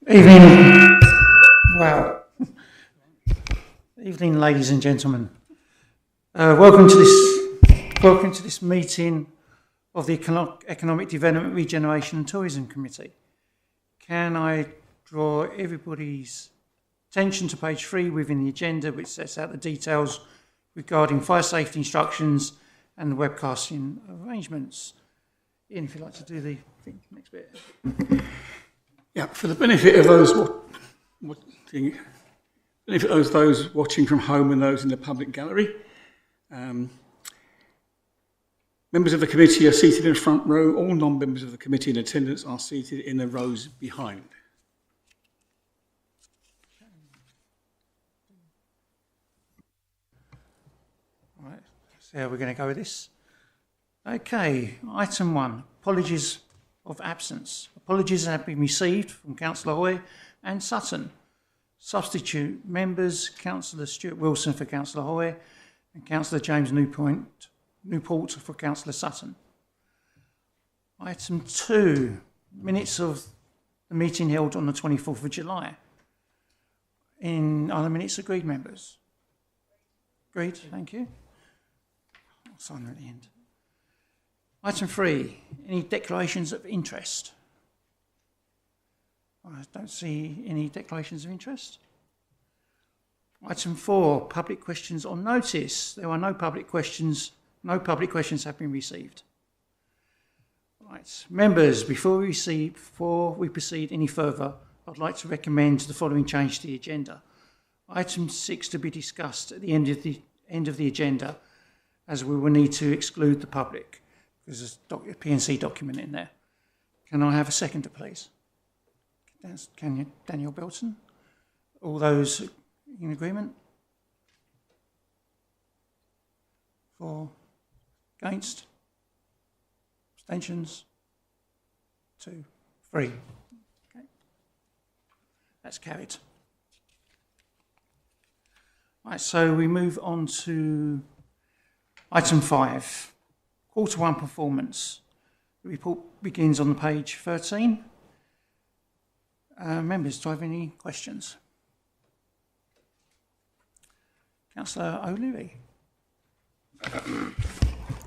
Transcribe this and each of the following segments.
Evening. Wow. Evening, ladies and gentlemen. Welcome to this meeting of the Economic Development, Regeneration and Tourism Committee. Can I draw everybody's attention to page 3 within the agenda, which sets out the details regarding fire safety instructions and the webcasting arrangements. Ian, if you'd like to do the next bit. Yeah, for the benefit of those those watching from home and those in the public gallery, members of the committee are seated in the front row. All non-members of the committee in attendance are seated in the rows behind. All right, so how we're going to go with this. Okay, item 1, apologies of absence. Apologies have been received from Councillor Hoy and Sutton. Substitute members, Councillor Stuart Wilson for Councillor Hoy and Councillor James Newport for Councillor Sutton. Item 2, minutes of the meeting held on the 24th of July. Are the minutes agreed, members? Agreed, thank you. I'll sign them at the end. Item 3, any declarations of interest? I don't see any declarations of interest. Item 4, public questions on notice. There are no public questions. No public questions have been received. Right, members, before we proceed any further, I'd like to recommend the following change to the agenda. Item 6 to be discussed at the end of the agenda, as we will need to exclude the public. There's a P&C document in there. Can I have a seconder, please? Can you, Daniel Belton? All those in agreement? For? Against? Abstentions? 2, 3. Okay. That's carried. Right, so we move on to item 5. Quarter 1 performance. The report begins on page 13. Members, do I have any questions? Councillor O'Leary.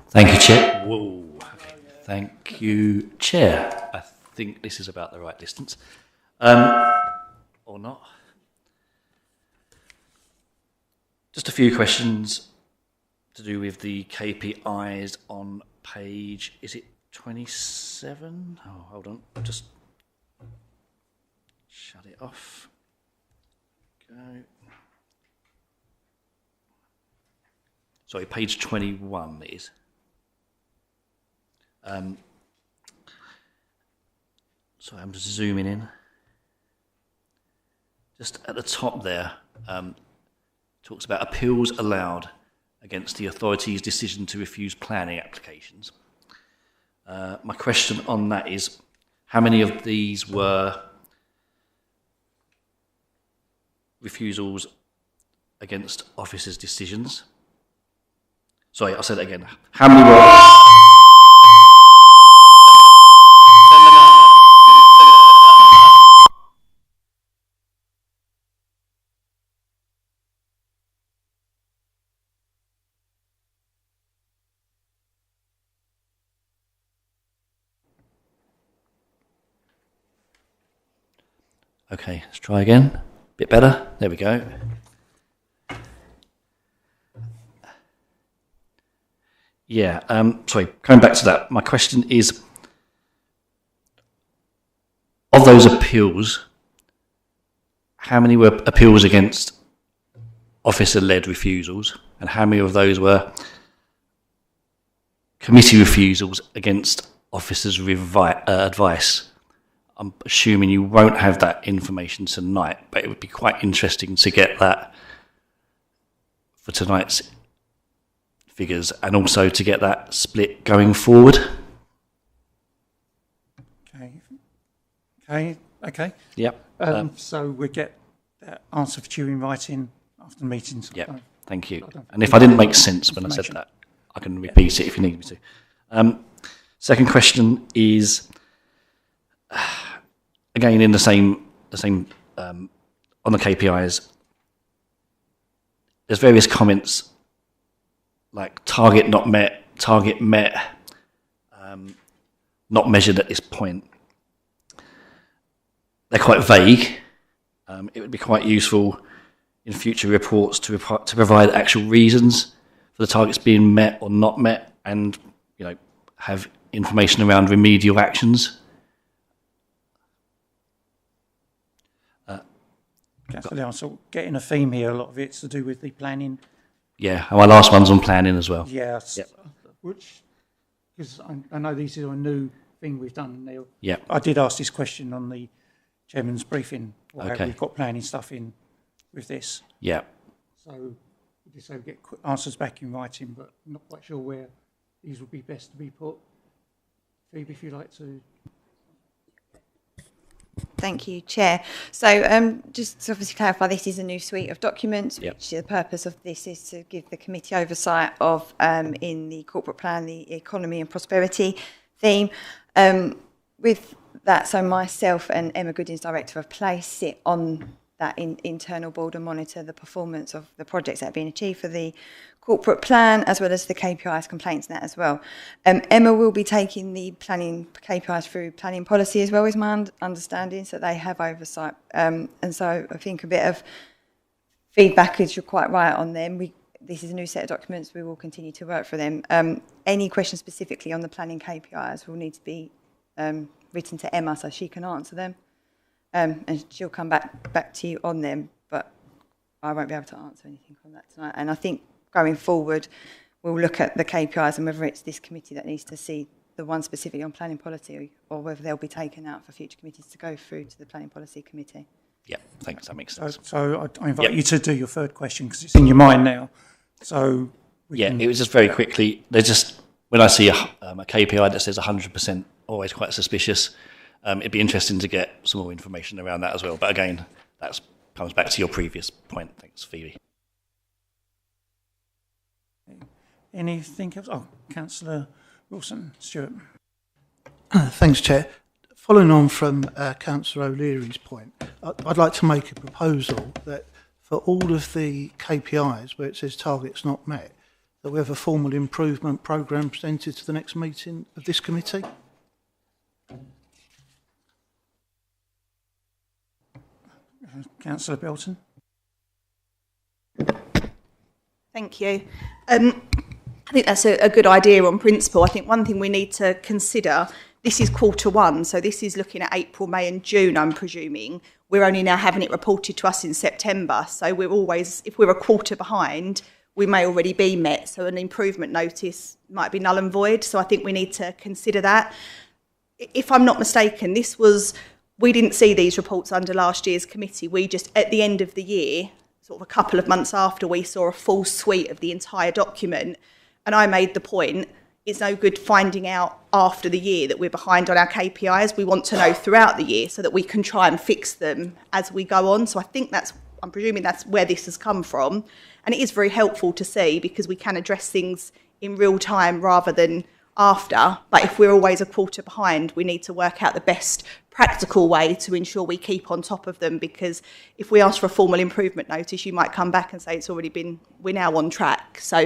Thank you, Chair. Whoa. Okay. Thank you, Chair. I think this is about the right distance. Or not. Just a few questions to do with the KPIs on page, is it 27? Oh, hold on, I'll just shut it off. Go. Sorry, page 21 it is. Sorry, I'm just zooming in. Just at the top there, talks about appeals allowed against the authority's decision to refuse planning applications. My question on that is, how many of these were refusals against officers' decisions? Sorry, I'll say that again. How many were... Okay, let's try again. Bit better. There we go. Yeah, sorry, coming back to that, my question is, of those appeals, how many were appeals against officer-led refusals, and how many of those were committee refusals against officers' advice? I'm assuming you won't have that information tonight, but it would be quite interesting to get that for tonight's figures and also to get that split going forward. Okay. Yep. So we'll get that answer to you in writing after the meeting. Yep, thank you. And if I didn't make sense when I said that, I can repeat it if you need me to. Second question is, again in the same the same on the KPIs. There's various comments like target not met, target met, not measured at this point. They're quite vague. It would be quite useful in future reports to provide actual reasons for the targets being met or not met, and have information around remedial actions. Councillor, I'm sort of getting a theme here. A lot of it's to do with the planning. Yeah, and my last one's on planning as well. Yeah, Yep. which, because I know this is a new thing we've done, Neil. Yeah. I did ask this question on the chairman's briefing, why Okay. we've got planning stuff in with this. Yeah. So we just say we get quick answers back in writing, but I'm not quite sure where these would be best to be put. Phoebe, if you'd like to. Thank you, Chair. So just to obviously clarify, this is a new suite of documents, Yep. which the purpose of this is to give the committee oversight of, in the corporate plan, the economy and prosperity theme. With that, so myself and Emma Goodings, Director of Place, sit on that internal board and monitor the performance of the projects that have been achieved for the corporate plan, as well as the KPIs, complaints and that as well. Emma will be taking the planning KPIs through planning policy as well, is my understanding, so they have oversight. And so I think a bit of feedback is you're quite right on them. This is a new set of documents. We will continue to work for them. Any questions specifically on the planning KPIs will need to be written to Emma so she can answer them. And she'll come back to you on them, but I won't be able to answer anything on that tonight. And I think going forward, we'll look at the KPIs and whether it's this committee that needs to see the one specifically on planning policy, or whether they'll be taken out for future committees to go through to the planning policy committee. Yeah, thanks. That makes sense. So I invite you to do your third question because it's in your mind now. So It was just very quickly. There's just when I see a KPI that says 100%, always quite suspicious. It'd be interesting to get some more information around that as well. But again, that comes back to your previous point. Thanks, Phoebe. anything else? Oh, Councillor Wilson, Stuart. Thanks, Chair. Following on from Councillor O'Leary's point, I'd like to make a proposal that for all of the KPIs where it says targets not met, that we have a formal improvement programme presented to the next meeting of this committee. Councillor Belton. Thank you. I think that's a good idea on principle. I think one thing we need to consider, this is Q1, so this is looking at April, May and June, I'm presuming. We're only now having it reported to us in September, so we're always, if we're a quarter behind, we may already be met, so an improvement notice might be null and void, so I think we need to consider that. If I'm not mistaken, we didn't see these reports under last year's committee. We just, at the end of the year, sort of a couple of months after, we saw a full suite of the entire document. And I made the point, it's no good finding out after the year that we're behind on our KPIs. We want to know throughout the year so that we can try and fix them as we go on. So I think I'm presuming that's where this has come from. And it is very helpful to see because we can address things in real time rather than after. But if we're always a quarter behind, we need to work out the best practical way to ensure we keep on top of them, because if we ask for a formal improvement notice, you might come back and say we're now on track. So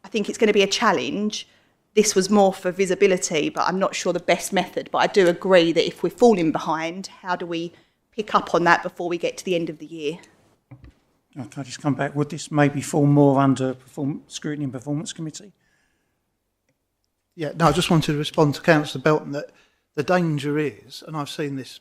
I think it's going to be a challenge. This was more for visibility, but I'm not sure the best method. But I do agree that if we're falling behind, how do we pick up on that before we get to the end of the year? Can I just come back? Would this maybe fall more under Scrutiny and Performance Committee? Yeah, no, I just wanted to respond to Councillor Belton that the danger is, and I've seen this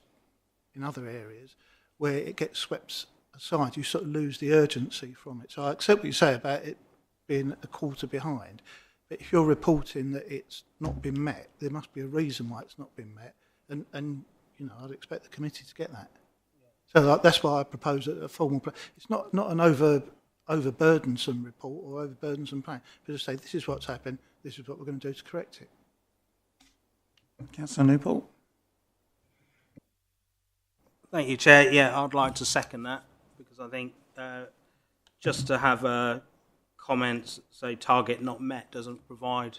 in other areas, where it gets swept aside. You sort of lose the urgency from it. So I accept what you say about it being a quarter behind, but if you're reporting that it's not been met, there must be a reason why it's not been met, and you know, I'd expect the committee to get that. So that's why I propose a formal plan. It's not an overburdensome report or overburdensome plan, but just say this is what's happened, this is what we're going to do to correct it. Councillor Newport. Thank you, Chair. Yeah, I'd like to second that because I think just to have comments say target not met doesn't provide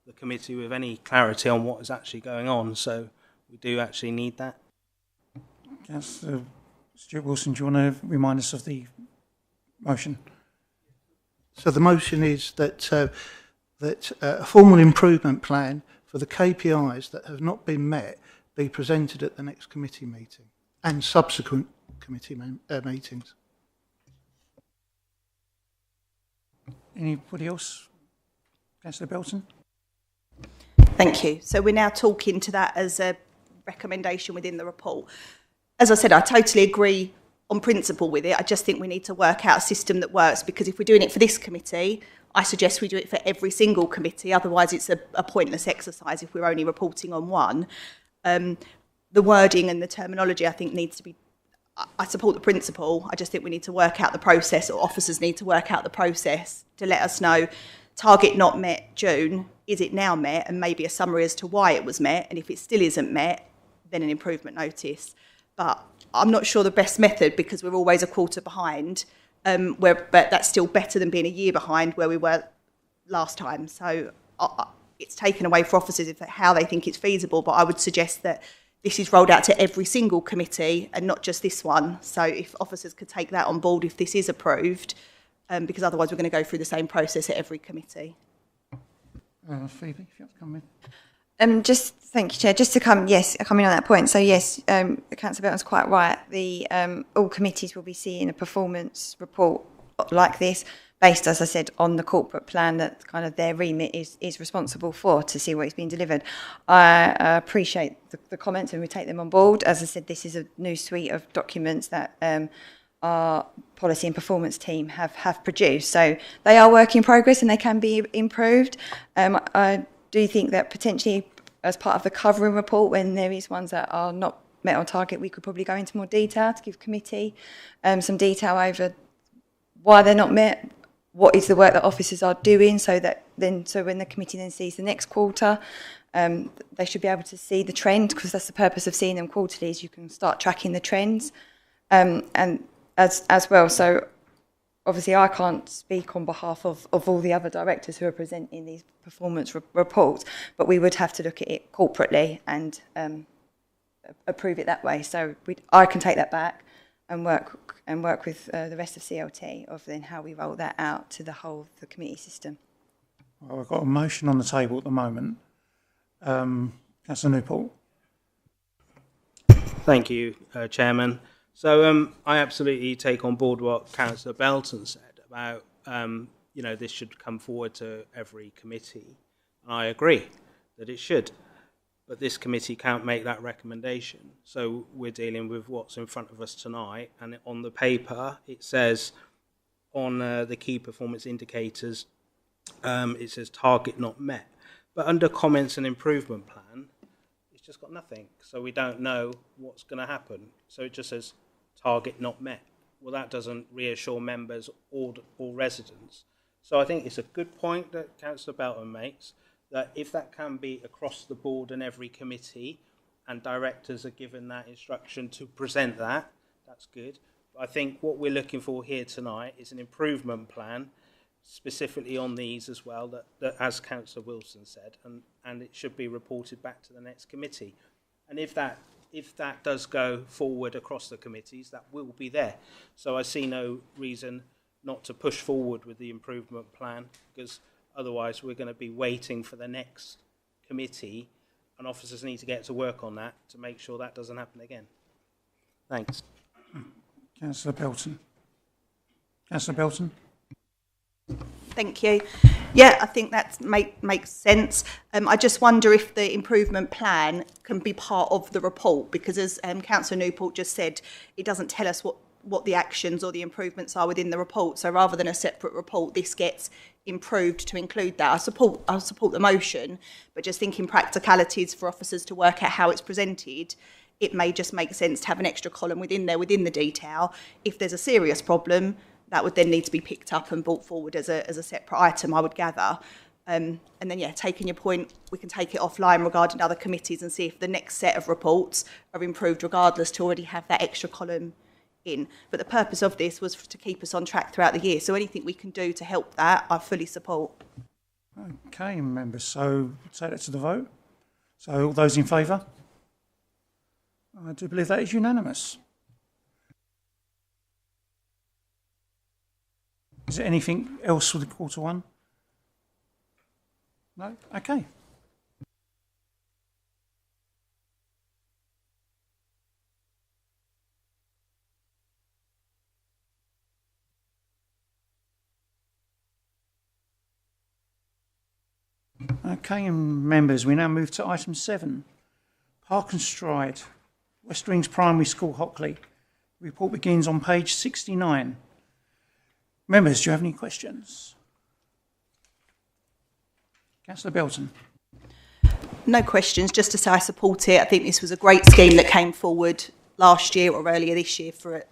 the committee with any clarity on what is actually going on. So we do actually need that. Councillor Stuart Wilson, do you want to remind us of the motion? So the motion is that a formal improvement plan for the KPIs that have not been met be presented at the next committee meeting and subsequent committee meetings. Anybody else? Councillor Belton? Thank you. So we're now talking to that as a recommendation within the report. As I said, I totally agree on principle with it. I just think we need to work out a system that works, because if we're doing it for this committee, I suggest we do it for every single committee. Otherwise, it's a pointless exercise if we're only reporting on one. The wording and the terminology, I think, needs to be... I support the principle. I just think we need to work out the process, or officers need to work out the process to let us know, target not met June, is it now met? And maybe a summary as to why it was met. And if it still isn't met, then an improvement notice. But I'm not sure the best method, because we're always a quarter behind, but that's still better than being a year behind where we were last time. So it's taken away for officers how they think it's feasible, but I would suggest that this is rolled out to every single committee and not just this one. So if officers could take that on board if this is approved, because otherwise we're going to go through the same process at every committee. Phoebe, if you have to come in. Thank you, Chair. Just to come in on that point. So yes, Councillor Belton's quite right. All committees will be seeing a performance report like this, based, as I said, on the corporate plan that kind of their remit is responsible for, to see what is being delivered. I appreciate the comments and we take them on board. As I said, this is a new suite of documents that our policy and performance team have produced. So they are work in progress and they can be improved. I do think that potentially as part of the covering report, when there is ones that are not met on target, we could probably go into more detail to give committee some detail over why they're not met, what is the work that officers are doing, so when the committee then sees the next quarter, they should be able to see the trend, because that's the purpose of seeing them quarterly, is you can start tracking the trends. And as well, so obviously I can't speak on behalf of all the other directors who are presenting these performance reports, but we would have to look at it corporately and approve it that way. So I can take that back and work with the rest of CLT of then how we roll that out to the whole of the committee system. Well, we've got a motion on the table at the moment. Councillor Newport. Thank you, Chairman. So I absolutely take on board what Councillor Belton said about, this should come forward to every committee. And I agree that it should. But this committee can't make that recommendation. So we're dealing with what's in front of us tonight. And on the paper, it says on the key performance indicators, it says target not met. But under comments and improvement plan, it's just got nothing. So we don't know what's going to happen. So it just says target not met. Well, that doesn't reassure members or residents. So I think it's a good point that Councillor Belton makes, that if that can be across the board in every committee and directors are given that instruction to present that, that's good. But I think what we're looking for here tonight is an improvement plan specifically on these as well, that as Councillor Wilson said, and it should be reported back to the next committee. And if that does go forward across the committees, that will be there. So I see no reason not to push forward with the improvement plan, because otherwise we're going to be waiting for the next committee, and officers need to get to work on that to make sure that doesn't happen again. Thanks. Councillor Belton. Councillor Belton. Thank you. Yeah, I think that makes sense. I just wonder if the improvement plan can be part of the report, because as Councillor Newport just said, it doesn't tell us what the actions or the improvements are within the report. So rather than a separate report, this gets improved to include that. I support the motion, but just thinking practicalities for officers to work out how it's presented, it may just make sense to have an extra column within the detail. If there's a serious problem, that would then need to be picked up and brought forward as a separate item, I would gather. And then, yeah, taking your point, we can take it offline regarding other committees and see if the next set of reports are improved regardless, to already have that extra column in. But the purpose of this was to keep us on track throughout the year. So anything we can do to help that, I fully support. Okay, members, so take that to the vote. So all those in favour? I do believe that is unanimous. Is there anything else for the quarter one? No? Okay. Okay, and members, we now move to item 7. Park and Stride, West Rings Primary School, Hockley. Report begins on page 69. Members, do you have any questions? Councillor Belton. No questions, just to say I support it. I think this was a great scheme that came forward last year or earlier this year for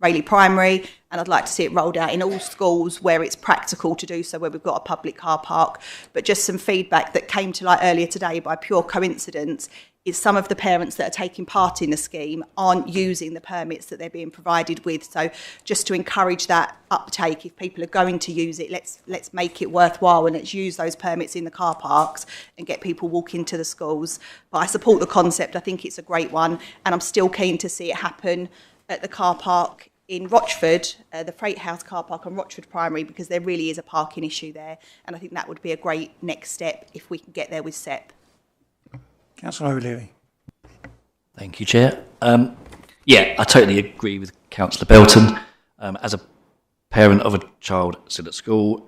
Rayleigh Primary, and I'd like to see it rolled out in all schools where it's practical to do so, where we've got a public car park. But just some feedback that came to light earlier today by pure coincidence is some of the parents that are taking part in the scheme aren't using the permits that they're being provided with. So just to encourage that uptake, if people are going to use it, let's make it worthwhile and let's use those permits in the car parks and get people walking to the schools. But I support the concept. I think it's a great one, and I'm still keen to see it happen at the car park in Rochford, the Freight House car park on Rochford Primary, because there really is a parking issue there, and I think that would be a great next step if we can get there with SEP. Councillor O'Leary. Thank you, Chair. Yeah, I totally agree with Councillor Belton. As a parent of a child still at school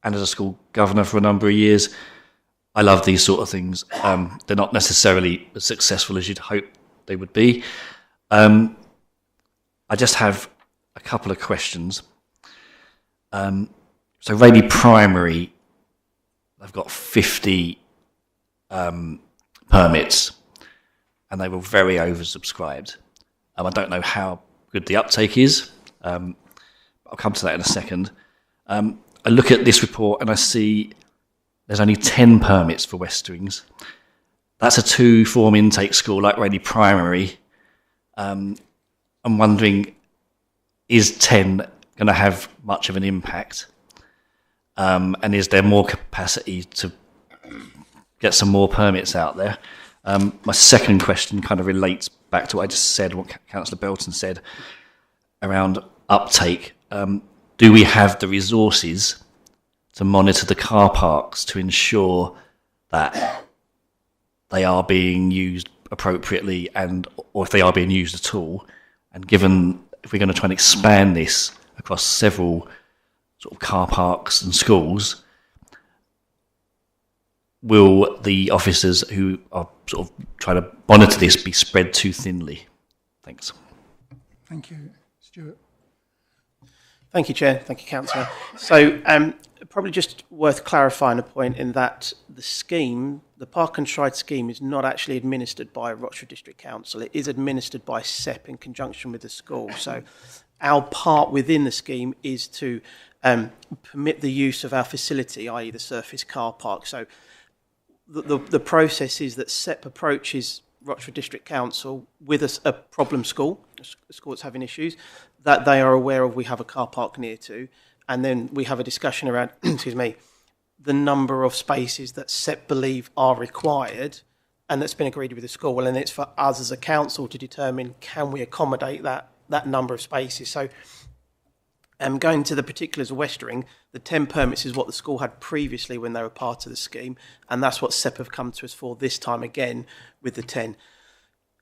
and as a school governor for a number of years, I love these sort of things. They're not necessarily as successful as you'd hope they would be. I just have a couple of questions. So Rayleigh Primary, they've got 50 permits, and they were very oversubscribed. I don't know how good the uptake is. I'll come to that in a second. I look at this report and I see there's only 10 permits for West Rings. That's a 2-form intake school like Rayleigh Primary. I'm wondering, is 10 going to have much of an impact? And is there more capacity to get some more permits out there? My second question kind of relates back to what I just said, what Councillor Belton said around uptake. Do we have the resources to monitor the car parks to ensure that they are being used appropriately, or if they are being used at all? And given if we're going to try and expand this across several sort of car parks and schools, will the officers who are sort of trying to monitor this be spread too thinly? Thanks. Thank you. Stuart. Thank you, Chair. Thank you, Councillor. So probably just worth clarifying a point in that the scheme, the Park and Stride scheme, is not actually administered by Rochford District Council. It is administered by SEP in conjunction with the school. So our part within the scheme is to permit the use of our facility, i.e. the surface car park. So the process is that SEP approaches Rochford District Council with a problem school, a school that's having issues, that they are aware of we have a car park near to, and then we have a discussion around, excuse me, the number of spaces that SEP believe are required, and that's been agreed with the school. And it's for us as a council to determine, can we accommodate that number of spaces? So going to the particulars of West Ring, the 10 permits is what the school had previously when they were part of the scheme, and that's what SEP have come to us for this time again with the 10.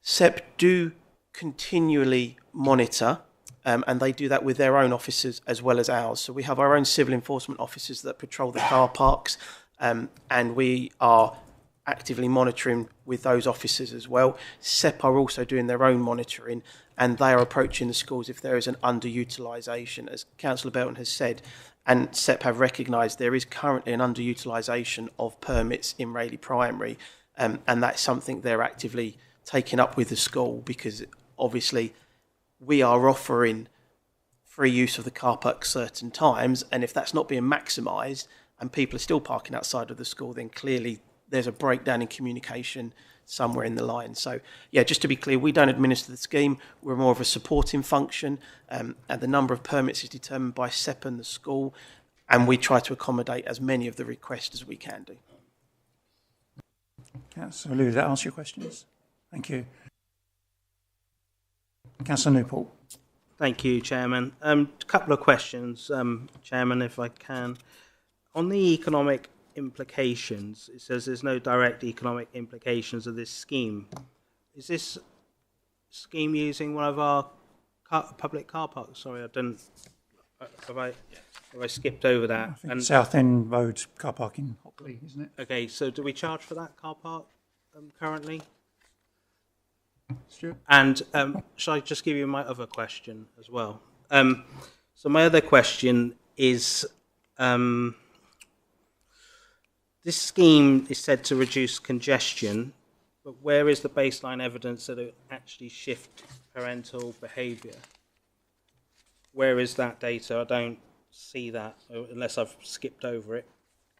SEP do continually monitor, and they do that with their own officers as well as ours. So we have our own civil enforcement officers that patrol the car parks, and we are actively monitoring with those officers as well. SEP are also doing their own monitoring, and they are approaching the schools if there is an underutilisation, as Councillor Belton has said, and SEP have recognised there is currently an underutilisation of permits in Rayleigh Primary, and that's something they're actively taking up with the school, because obviously we are offering free use of the car park certain times, and if that's not being maximised and people are still parking outside of the school, then clearly there's a breakdown in communication somewhere in the line. So, yeah, just to be clear, we don't administer the scheme. We're more of a supporting function, and the number of permits is determined by SEP and the school, and we try to accommodate as many of the requests as we can do. Councillor Lou, that answer your questions? Thank you. Councillor Newport. Thank you, Chairman. A couple of questions, Chairman, if I can. On the economic implications, it says there's no direct economic implications of this scheme. Is this scheme using one of our public car parks? Sorry, I didn't. Have I skipped over that? I think South End Road car park in Hockley, isn't it? Okay, so do we charge for that car park currently? Stuart? And shall I just give you my other question as well? So my other question is, this scheme is said to reduce congestion, but where is the baseline evidence that it actually shift parental behaviour? Where is that data? I don't see that unless I've skipped over it.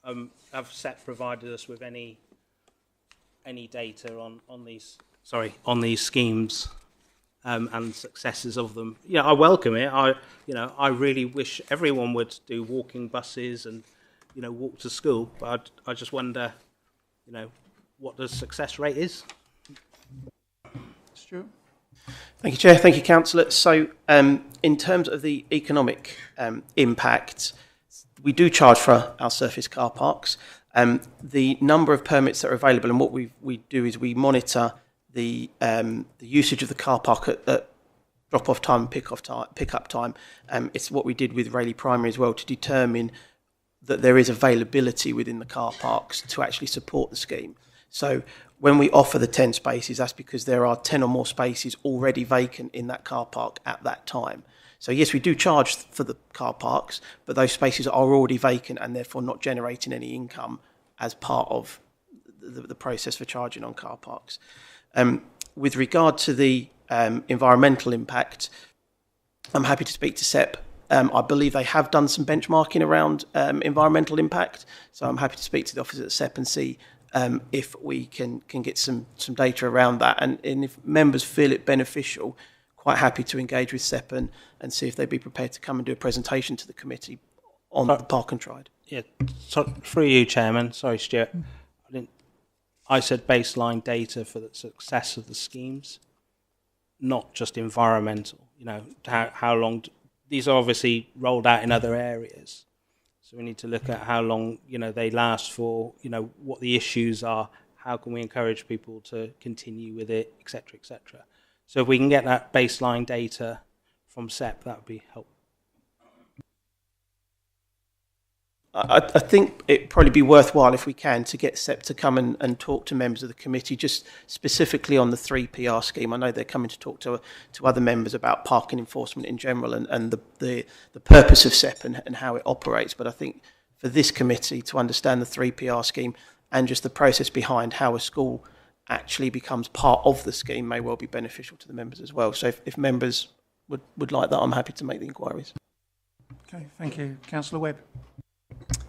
Have SEP provided us with any data on these schemes and successes of them? Yeah, I welcome it. I really wish everyone would do walking buses and walk to school. But I just wonder, what the success rate is. Stuart? Thank you, Chair. Thank you, Councillor. So, in terms of the economic impact, we do charge for our surface car parks. The number of permits that are available, and what we do is we monitor the usage of the car park at drop-off time and pick-up time. It's what we did with Rayleigh Primary as well, to determine that there is availability within the car parks to actually support the scheme. So when we offer the 10 spaces, that's because there are 10 or more spaces already vacant in that car park at that time. So yes, we do charge for the car parks, but those spaces are already vacant and therefore not generating any income as part of the process for charging on car parks. With regard to the environmental impact, I'm happy to speak to SEP. I believe they have done some benchmarking around environmental impact, so I'm happy to speak to the officers at SEP and see if we can get some data around that. And if members feel it beneficial, quite happy to engage with SEP and see if they'd be prepared to come and do a presentation to the committee on the Park and Ride. Yeah, so through you, Chairman. Sorry, Stuart. I said baseline data for the success of the schemes, not just environmental. How long these are obviously rolled out in other areas, so we need to look at how long they last for. What the issues are. How can we encourage people to continue with it, etc., etc. So if we can get that baseline data from SEP, that would be helpful. I think it'd probably be worthwhile, if we can, to get SEP to come and talk to members of the committee, just specifically on the 3PR scheme. I know they're coming to talk to other members about parking enforcement in general and the purpose of SEP and how it operates. But I think for this committee to understand the 3PR scheme and just the process behind how a school actually becomes part of the scheme may well be beneficial to the members as well. So if members would like that, I'm happy to make the inquiries. Okay, thank you. Councillor Webb.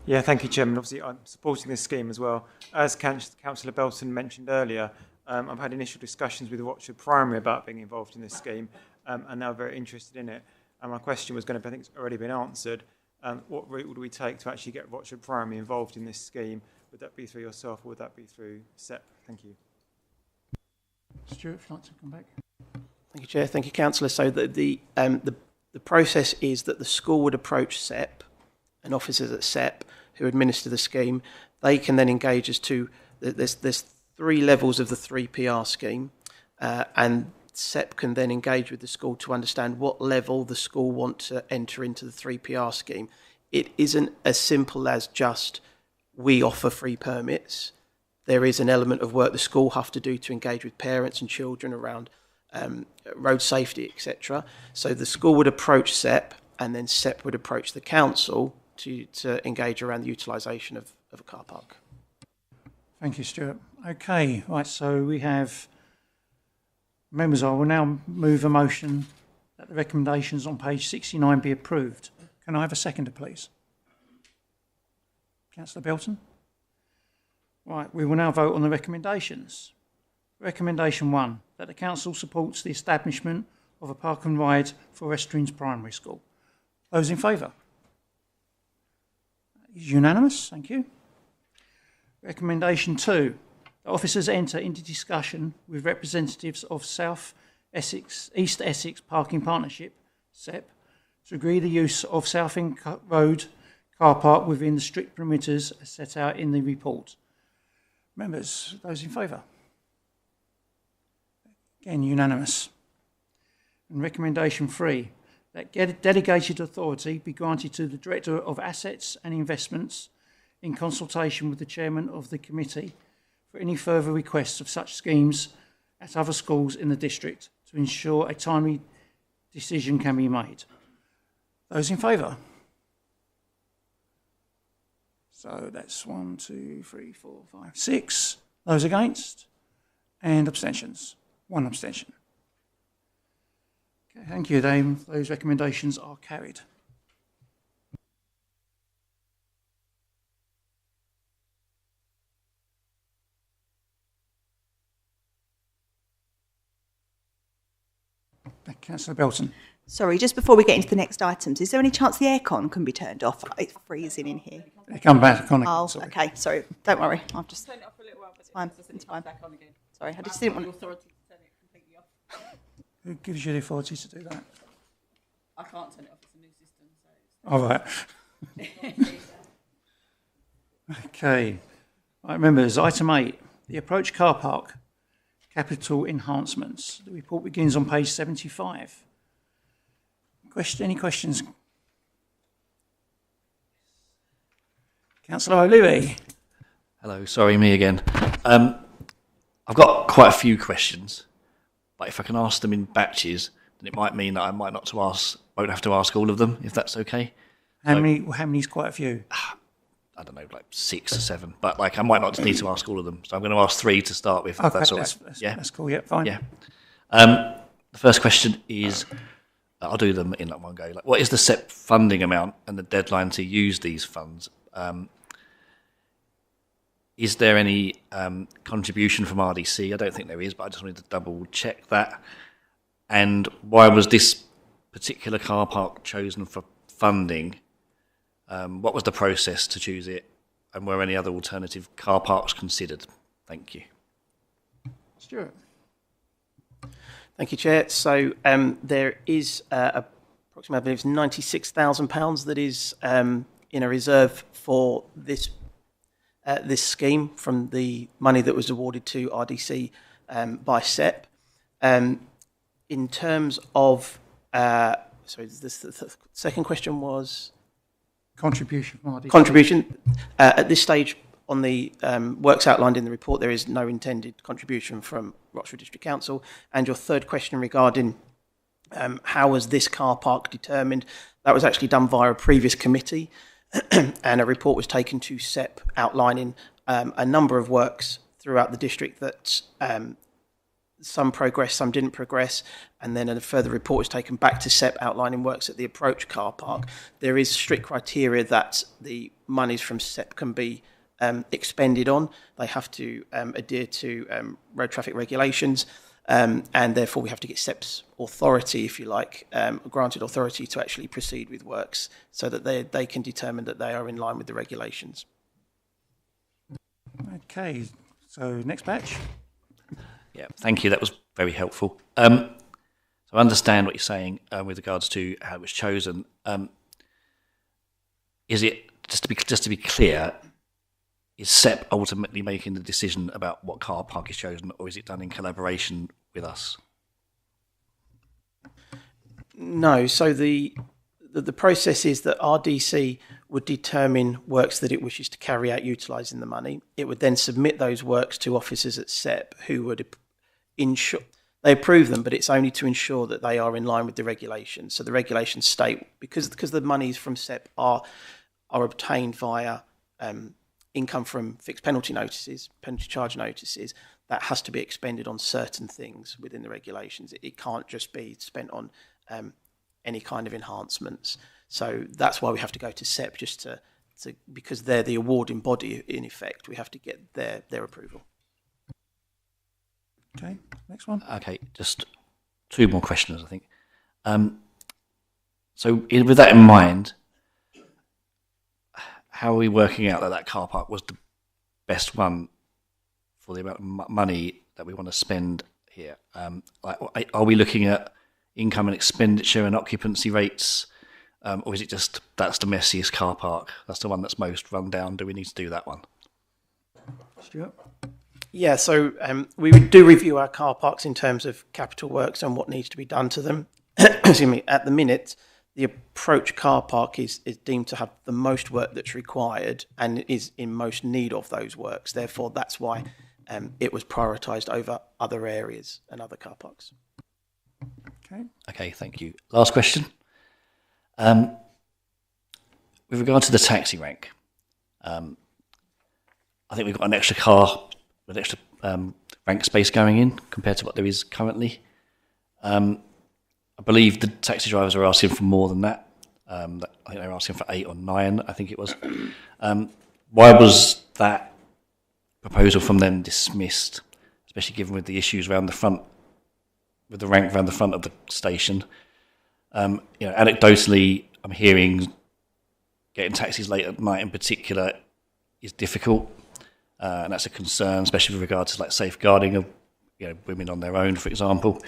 Yeah, thank you, Chairman. Obviously, I'm supporting this scheme as well. As Councillor Belton mentioned earlier, I've had initial discussions with Rochford Primary about being involved in this scheme, and they're very interested in it. And my question was going to be, I think it's already been answered, what route would we take to actually get Rochford Primary involved in this scheme? Would that be through yourself or would that be through SEP? Thank you. Stuart, if you'd like to come back. Thank you, Chair. Thank you, Councillor. So the process is that the school would approach SEP and officers at SEP who administer the scheme. They can then engage as to there's 3 levels of the 3PR scheme, and SEP can then engage with the school to understand what level the school want to enter into the 3PR scheme. It isn't as simple as just we offer free permits. There is an element of work the school have to do to engage with parents and children around road safety, etc. So the school would approach SEP, and then SEP would approach the council to engage around the utilisation of a car park. Thank you, Stuart. Okay, right, so we have members. I will now move a motion that the recommendations on page 69 be approved. Can I have a seconder, please? Councillor Belton? Right, we will now vote on the recommendations. Recommendation 1, that the council supports the establishment of a park and ride for Westrins Primary School. Those in favour? Unanimous, thank you. Recommendation 2, that officers enter into discussion with representatives of East Essex Parking Partnership, SEP, to agree the use of Southend Road car park within the strict perimeters as set out in the report. Members, those in favour? Again, unanimous. And recommendation 3, that delegated authority be granted to the Director of Assets and Investments in consultation with the Chairman of the Committee for any further requests of such schemes at other schools in the district to ensure a timely decision can be made. Those in favour? So that's 1, 2, 3, 4, 5, 6. Those against? And abstentions? 1 abstention. Okay, thank you. Those recommendations are carried. Councillor Belton. Sorry, just before we get into the next items, is there any chance the aircon can be turned off? It's freezing in here. Come back on again. Oh, sorry. okay, sorry. Don't worry. I'll just Turn it off for a little while, but it's fine. it's It's fine. back on again. Sorry, I just didn't want the to. authority to turn it completely off. Who gives you the authority to do that? I can't turn it off. It's a new system, so. All right. Okay. Right, members, item 8, the approach car park, capital enhancements. The report begins on page 75. Any questions? Councillor O'Leary. Hello, sorry, me again. I've got quite a few questions, but if I can ask them in batches, then it might mean that I won't have to ask all of them, if that's okay. How many is quite a few? I don't know, like 6 or 7, but I might not need to ask all of them. So I'm going to ask 3 to start with, if that's all right. That's cool, yeah, fine. Yeah. The first question is, I'll do them in one go. What is the SEP funding amount and the deadline to use these funds? Is there any contribution from RDC? I don't think there is, but I just wanted to double check that. And why was this particular car park chosen for funding? What was the process to choose it? And were any other alternative car parks considered? Thank you. Stuart. Thank you, Chair. So there is approximately, I believe, £96,000 that is in a reserve for this scheme from the money that was awarded to RDC by SEP. In terms of, sorry, the second question was? Contribution from RDC. Contribution. At this stage, on the works outlined in the report, there is no intended contribution from Roxburgh District Council. And your third question regarding how was this car park determined, that was actually done via a previous committee, and a report was taken to SEP outlining a number of works throughout the district that some progressed, some didn't progress, and then a further report was taken back to SEP outlining works at the approach car park. There is strict criteria that the monies from SEP can be expended on. They have to adhere to road traffic regulations, and therefore we have to get SEP's authority, if you like, granted authority to actually proceed with works so that they can determine that they are in line with the regulations. Okay, so next batch. Yeah, thank you. That was very helpful. So I understand what you're saying with regards to how it was chosen. Is it just to be clear? Is SEP ultimately making the decision about what car park is chosen, or is it done in collaboration with us? No. So the process is that RDC would determine works that it wishes to carry out utilising the money. It would then submit those works to officers at SEP who would ensure they approve them, but it's only to ensure that they are in line with the regulations. So the regulations state, because the monies from SEP are obtained via income from fixed penalty charge notices, that has to be expended on certain things within the regulations. It can't just be spent on any kind of enhancements. So that's why we have to go to SEP, just to because they're the awarding body in effect. We have to get their approval. Okay, next one. Okay, just 2 more questions, I think. So with that in mind, how are we working out that car park was the best one for the amount of money that we want to spend here? Are we looking at income and expenditure and occupancy rates? Or is it just that's the messiest car park? That's the one that's most run down. Do we need to do that one? Stuart? Yeah, so we do review our car parks in terms of capital works and what needs to be done to them. Excuse me. At the minute, the approach car park is deemed to have the most work that's required and is in most need of those works. Therefore, that's why it was prioritised over other areas and other car parks. Okay, thank you. Last question. With regard to the taxi rank, I think we've got an extra rank space going in compared to what there is currently. I believe the taxi drivers are asking for more than that. I think they were asking for 8 or 9, I think it was. Why was that proposal from them dismissed, especially given with the issues around the front, with the rank around the front of the station? Anecdotally, I'm hearing getting taxis late at night in particular is difficult, and that's a concern, especially with regard to like safeguarding of women on their own, for example.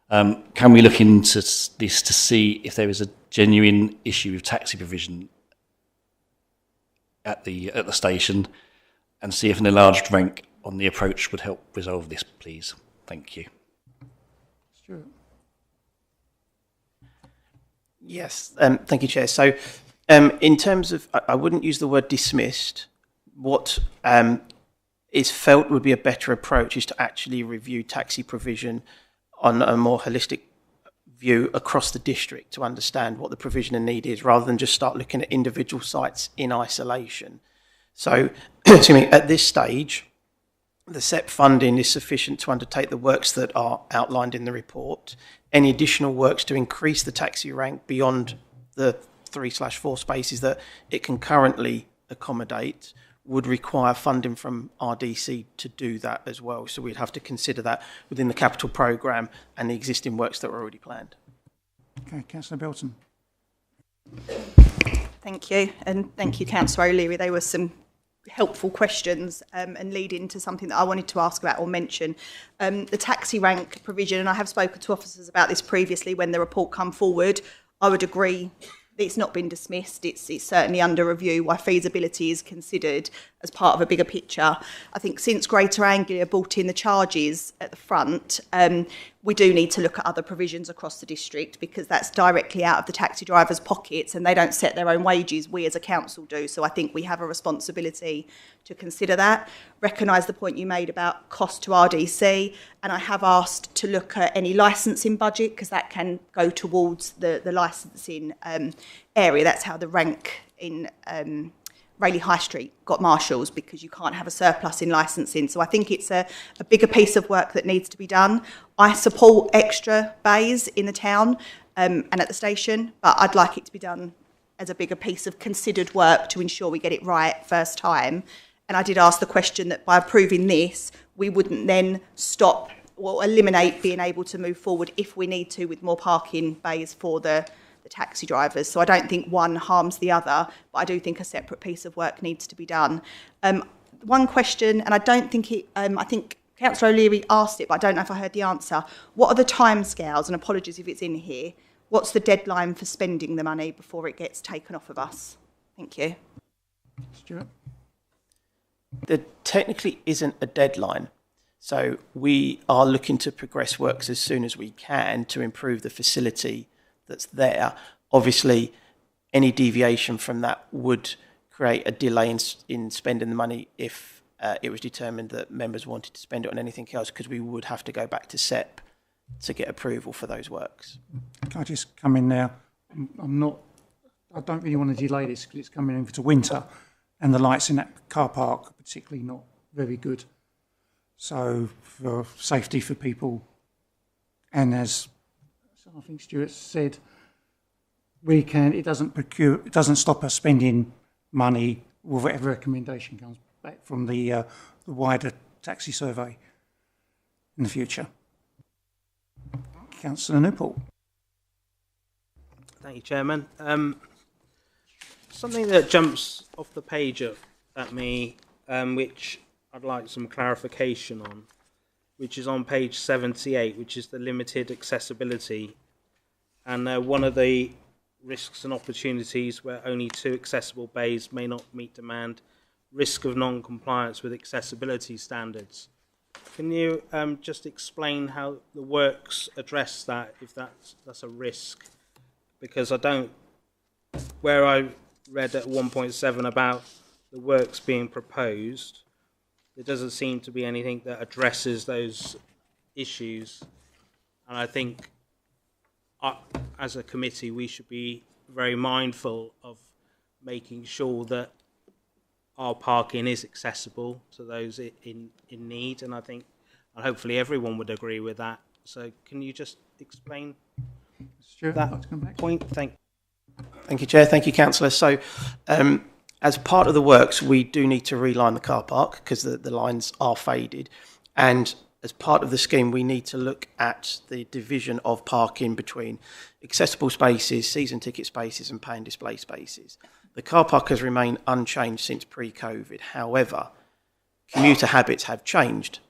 Can we look into this to see if there is a genuine issue with taxi provision at the station, and see if an enlarged rank on the approach would help resolve this, please? Thank you. Stuart? Yes, thank you, Chair. So in terms of, I wouldn't use the word dismissed. What is felt would be a better approach is to actually review taxi provision on a more holistic view across the district to understand what the provision and need is, rather than just start looking at individual sites in isolation. So, excuse me, at this stage, the SEP funding is sufficient to undertake the works that are outlined in the report. Any additional works to increase the taxi rank beyond the 3/4 spaces that it can currently accommodate would require funding from RDC to do that as well. So we'd have to consider that within the capital programme and the existing works that were already planned. Okay, Councillor Belton. Thank you, and thank you, Councillor O'Leary. They were some helpful questions and lead into something that I wanted to ask about or mention. The taxi rank provision, and I have spoken to officers about this previously when the report come forward. I would agree it's not been dismissed. It's certainly under review why feasibility is considered as part of a bigger picture. I think since Greater Anglia brought in the charges at the front, we do need to look at other provisions across the district, because that's directly out of the taxi drivers' pockets and they don't set their own wages. We as a council do. So I think we have a responsibility to consider that. Recognise the point you made about cost to RDC, and I have asked to look at any licensing budget, because that can go towards the licensing area. That's how the rank in Rayleigh High Street got marshals, because you can't have a surplus in licensing. So I think it's a bigger piece of work that needs to be done. I support extra bays in the town and at the station, but I'd like it to be done as a bigger piece of considered work to ensure we get it right first time. And I did ask the question that by approving this, we wouldn't then stop or eliminate being able to move forward if we need to with more parking bays for the taxi drivers. So I don't think one harms the other, but I do think a separate piece of work needs to be done. One question, and I don't think it, I think Councillor O'Leary asked it, but I don't know if I heard the answer. What are the timescales, and apologies if it's in here, what's the deadline for spending the money before it gets taken off of us? Thank you. Stuart? There technically isn't a deadline. So we are looking to progress works as soon as we can to improve the facility that's there. Obviously, any deviation from that would create a delay in spending the money if it was determined that members wanted to spend it on anything else, because we would have to go back to SEP to get approval for those works. Can I just come in now? I don't really want to delay this because it's coming into winter and the lights in that car park are particularly not very good. So for safety for people, and as I think Stuart said, it doesn't stop us spending money with whatever recommendation comes back from the wider taxi survey in the future. Councillor Newport. Thank you, Chairman. Something that jumps off the page at me, which I'd like some clarification on, which is on page 78, which is the limited accessibility And one of the risks and opportunities where only 2 accessible bays may not meet demand, risk of non-compliance with accessibility standards. Can you just explain how the works address that, if that's a risk? Because I don't, where I read at 1.7 about the works being proposed, there doesn't seem to be anything that addresses those issues. And I think as a committee, we should be very mindful of making sure that our parking is accessible to those in need. And I think, and hopefully everyone would agree with that. So can you just explain Stuart, that I'd like to come back. point? Thank you, Chair. Thank you, Councillor. So, as part of the works, we do need to reline the car park because the lines are faded. And as part of the scheme, we need to look at the division of parking between accessible spaces, season ticket spaces and pay and display spaces. The car park has remained unchanged since pre-COVID. However, commuter habits have changed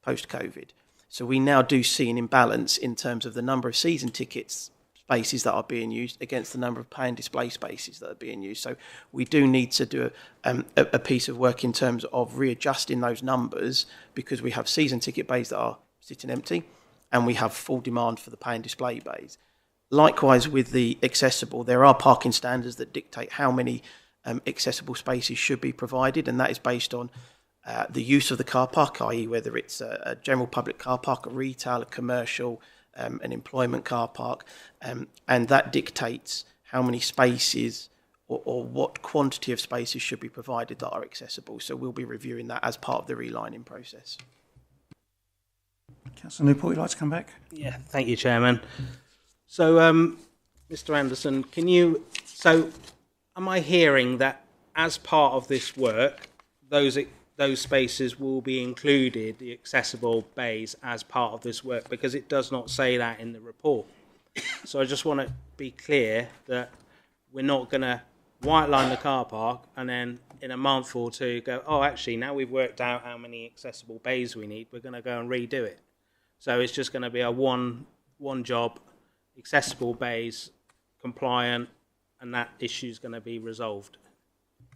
post-COVID. So we now do see an imbalance in terms of the number of season tickets spaces that are being used against the number of pay and display spaces that are being used. So we do need to do a piece of work in terms of readjusting those numbers, because we have season ticket bays that are sitting empty and we have full demand for the pay and display bays. Likewise, with the accessible, there are parking standards that dictate how many accessible spaces should be provided, and that is based on the use of the car park, i.e. whether it's a general public car park, a retail, a commercial, an employment car park, and that dictates how many spaces or what quantity of spaces should be provided that are accessible. So we'll be reviewing that as part of the relining process. Councillor Newport, you'd like to come back? Yeah, thank you, Chairman. So, Mr. Anderson, am I hearing that as part of this work, those spaces will be included, the accessible bays, as part of this work? Because it does not say that in the report. So I just want to be clear that we're not going to white line the car park and then in a month or two go, oh, actually, now we've worked out how many accessible bays we need, we're going to go and redo it. So it's just going to be a one job, accessible bays, compliant, and that issue is going to be resolved.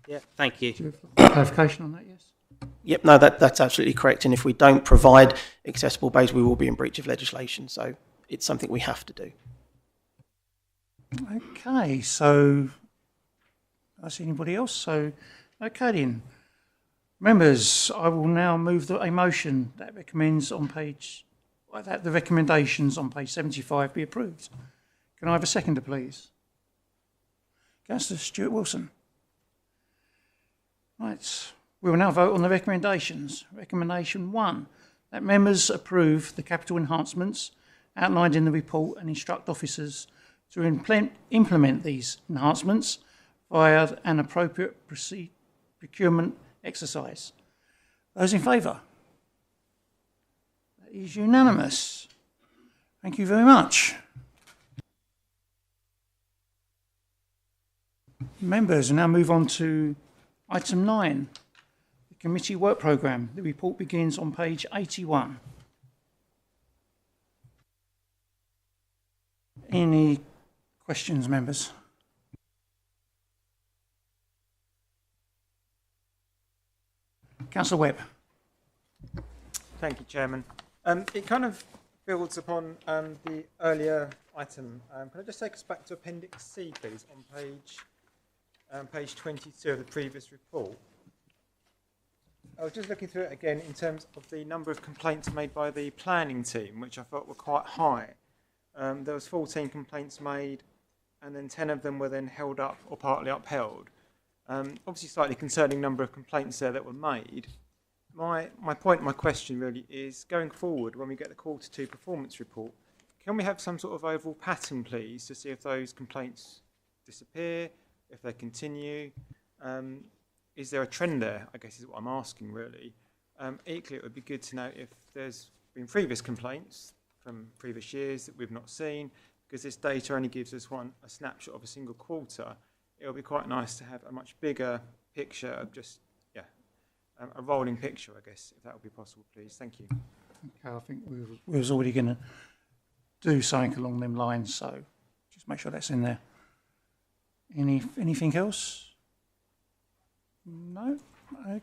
Yeah, thank you. Do you have clarification on that, yes? Yep, no, that's absolutely correct. And if we don't provide accessible bays, we will be in breach of legislation. So it's something we have to do. Okay, so I see anybody else? So, okay then. Members, I will now move a motion that recommends on page, that the recommendations on page 75 be approved. Can I have a seconder, please? Councillor Stuart Wilson. Right. We will now vote on the recommendations. Recommendation 1, that members approve the capital enhancements outlined in the report and instruct officers to implement these enhancements via an appropriate procurement exercise. Those in favour? That is unanimous. Thank you very much. Members, we'll now move on to item 9. Committee work programme. The report begins on page 81. Any questions, members? Councillor Webb. Thank you, Chairman. It kind of builds upon the earlier item. Can I just take us back to Appendix C, please, on page 22 of the previous report? I was just looking through it again in terms of the number of complaints made by the planning team, which I thought were quite high. There was 14 complaints made, and then 10 of them were then held up or partly upheld. Obviously, slightly concerning number of complaints there that were made. My question really is, going forward, when we get the quarter 2 performance report, can we have some sort of overall pattern, please, to see if those complaints disappear, if they continue? Is there a trend there, I guess is what I'm asking, really. Equally, it would be good to know if there's been previous complaints from previous years that we've not seen, because this data only gives us a snapshot of a single quarter. It would be quite nice to have a much bigger picture of just, a rolling picture, I guess, if that would be possible, please. Thank you. Okay, I think we was already going to do something along them lines, so Just make sure that's in there. Anything else? No? Okay.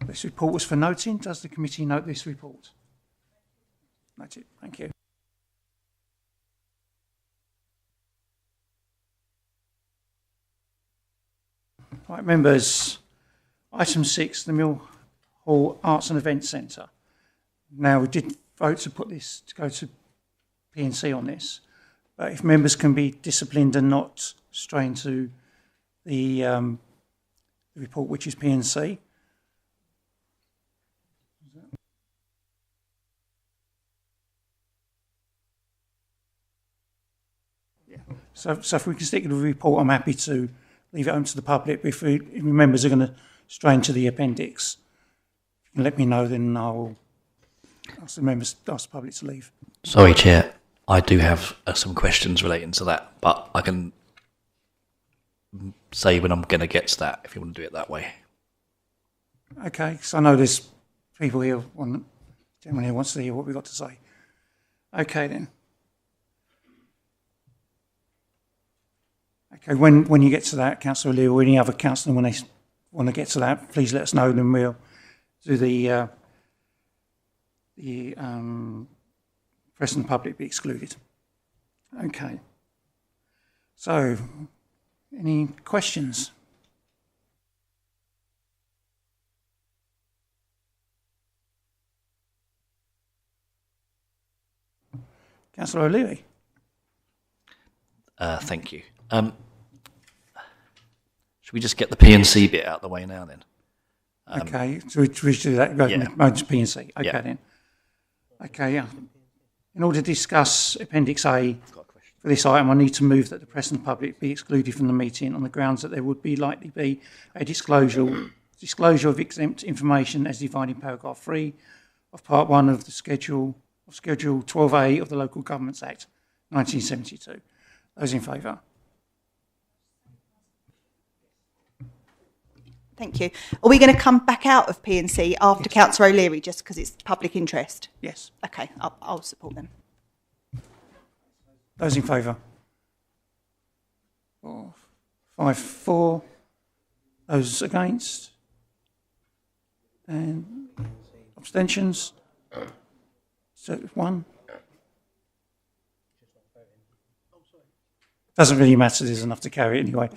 This report was for noting. Does the committee note this report? Note it. Thank you. Right, members. Item 6, the Mill Hall Arts and Events Centre. Now, we did vote to put this, to go to P&C on this, but if members can be disciplined and not stray into the report, which is P&C. So if we can stick to the report, I'm happy to leave it open to the public. If members are going to stray into the appendix, if you can let me know, then I will ask the public to leave. Sorry, Chair. I do have some questions relating to that, but I can say when I'm going to get to that, if you want to do it that way. Okay, so I know there's people here, gentleman here wants to hear what we've got to say. Okay, then. Okay, when you get to that, Councillor Lee or any other councillor, when they want to get to that, please let us know, then we'll do the press and the public be excluded. Okay. So, any questions? Councillor O'Leary. Thank you. Should we just get the P&C bit out of the way now then? Okay, so we do that, go to P&C. Okay, Yeah. then. Okay, yeah. In order to discuss Appendix A for this item, I need to move that the press and the public be excluded from the meeting on the grounds that there would be likely be a disclosure of exempt information as defined in paragraph 3 of Part 1 of the Schedule 12A of the Local Governments Act 1972. Those in favour? Thank you. Are we going to come back out of P&C after Councillor O'Leary just because it's public interest? Yes. Okay, I'll support them. Those in favour? 5-4. Those against? And abstentions? So 1. Doesn't really matter, there's enough to carry it anyway.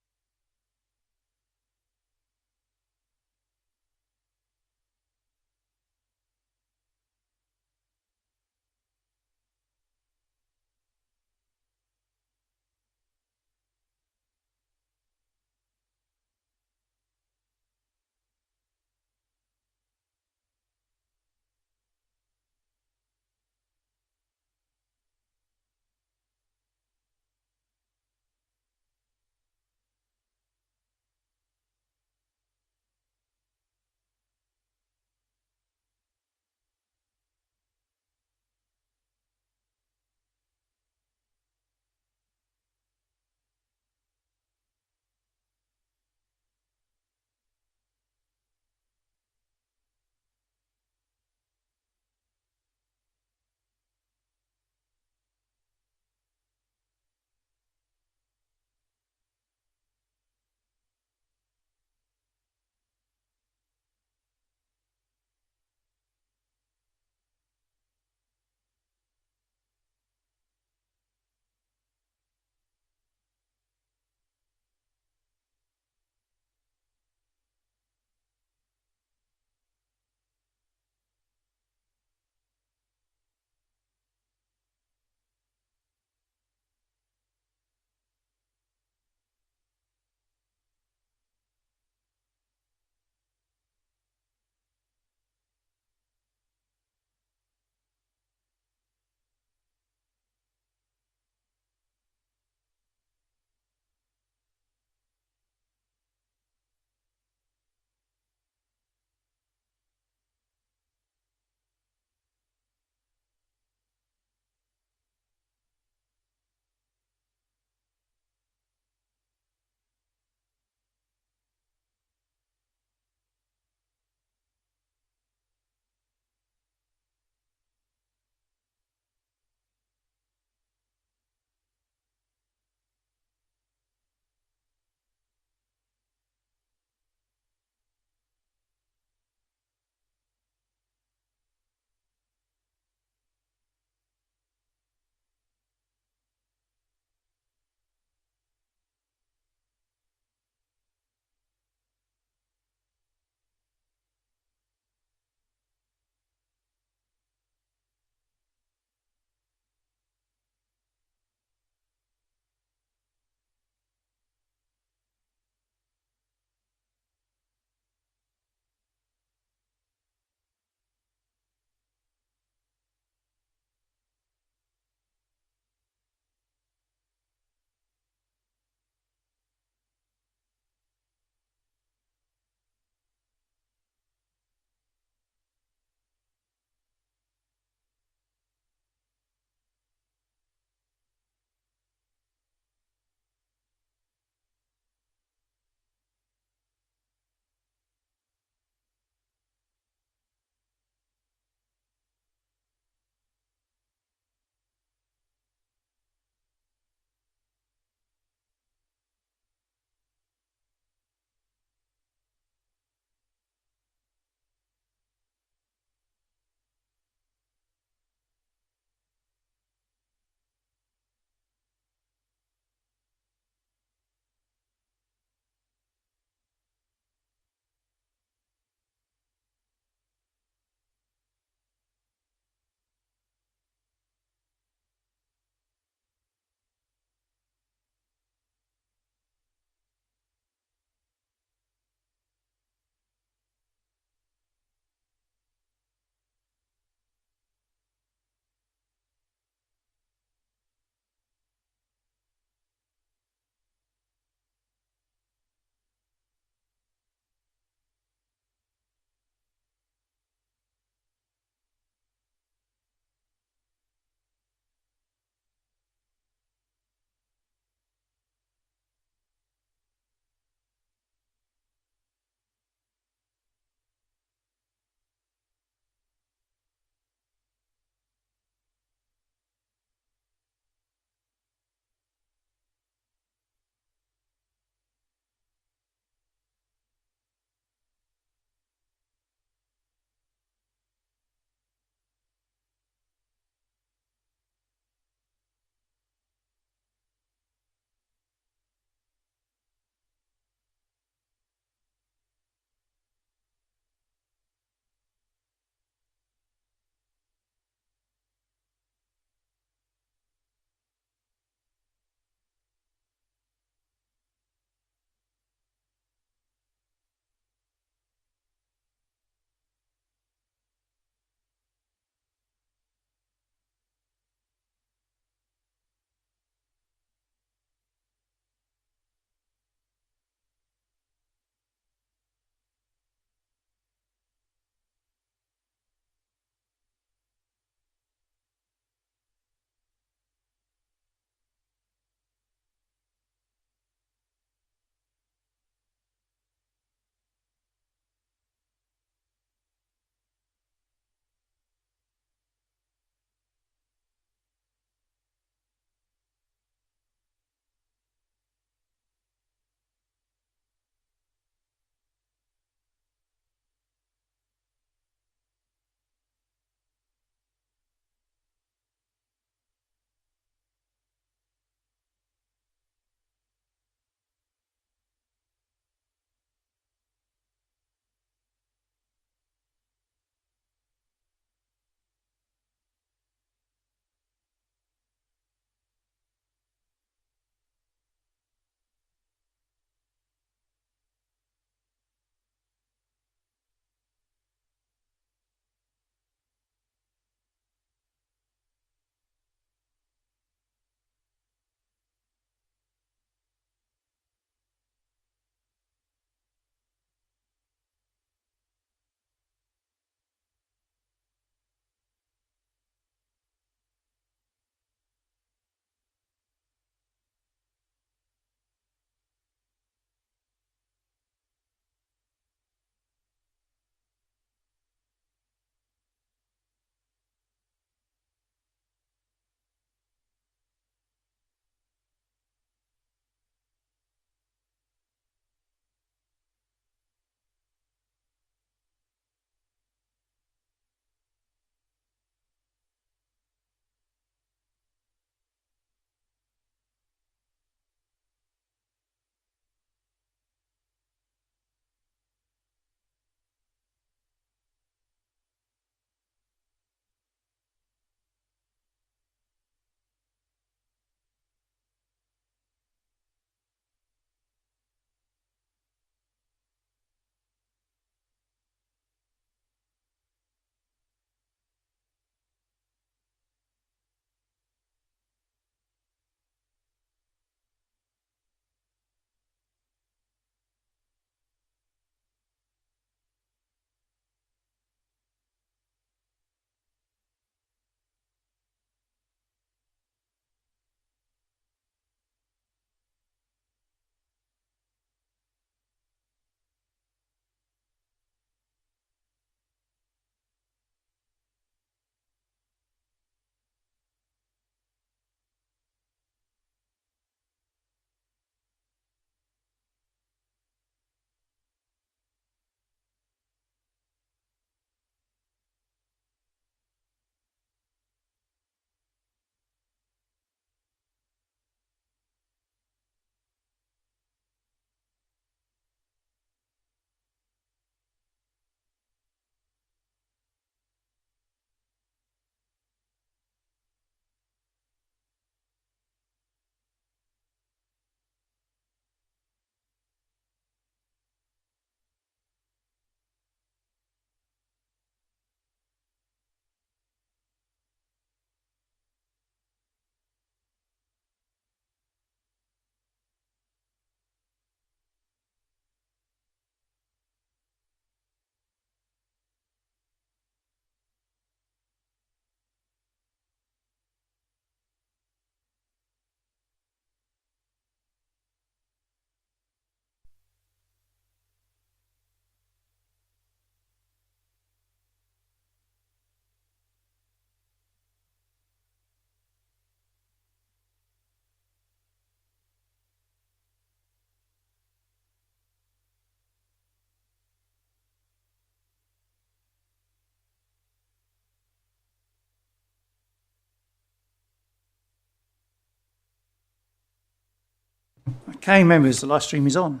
Okay, members, the live stream is on.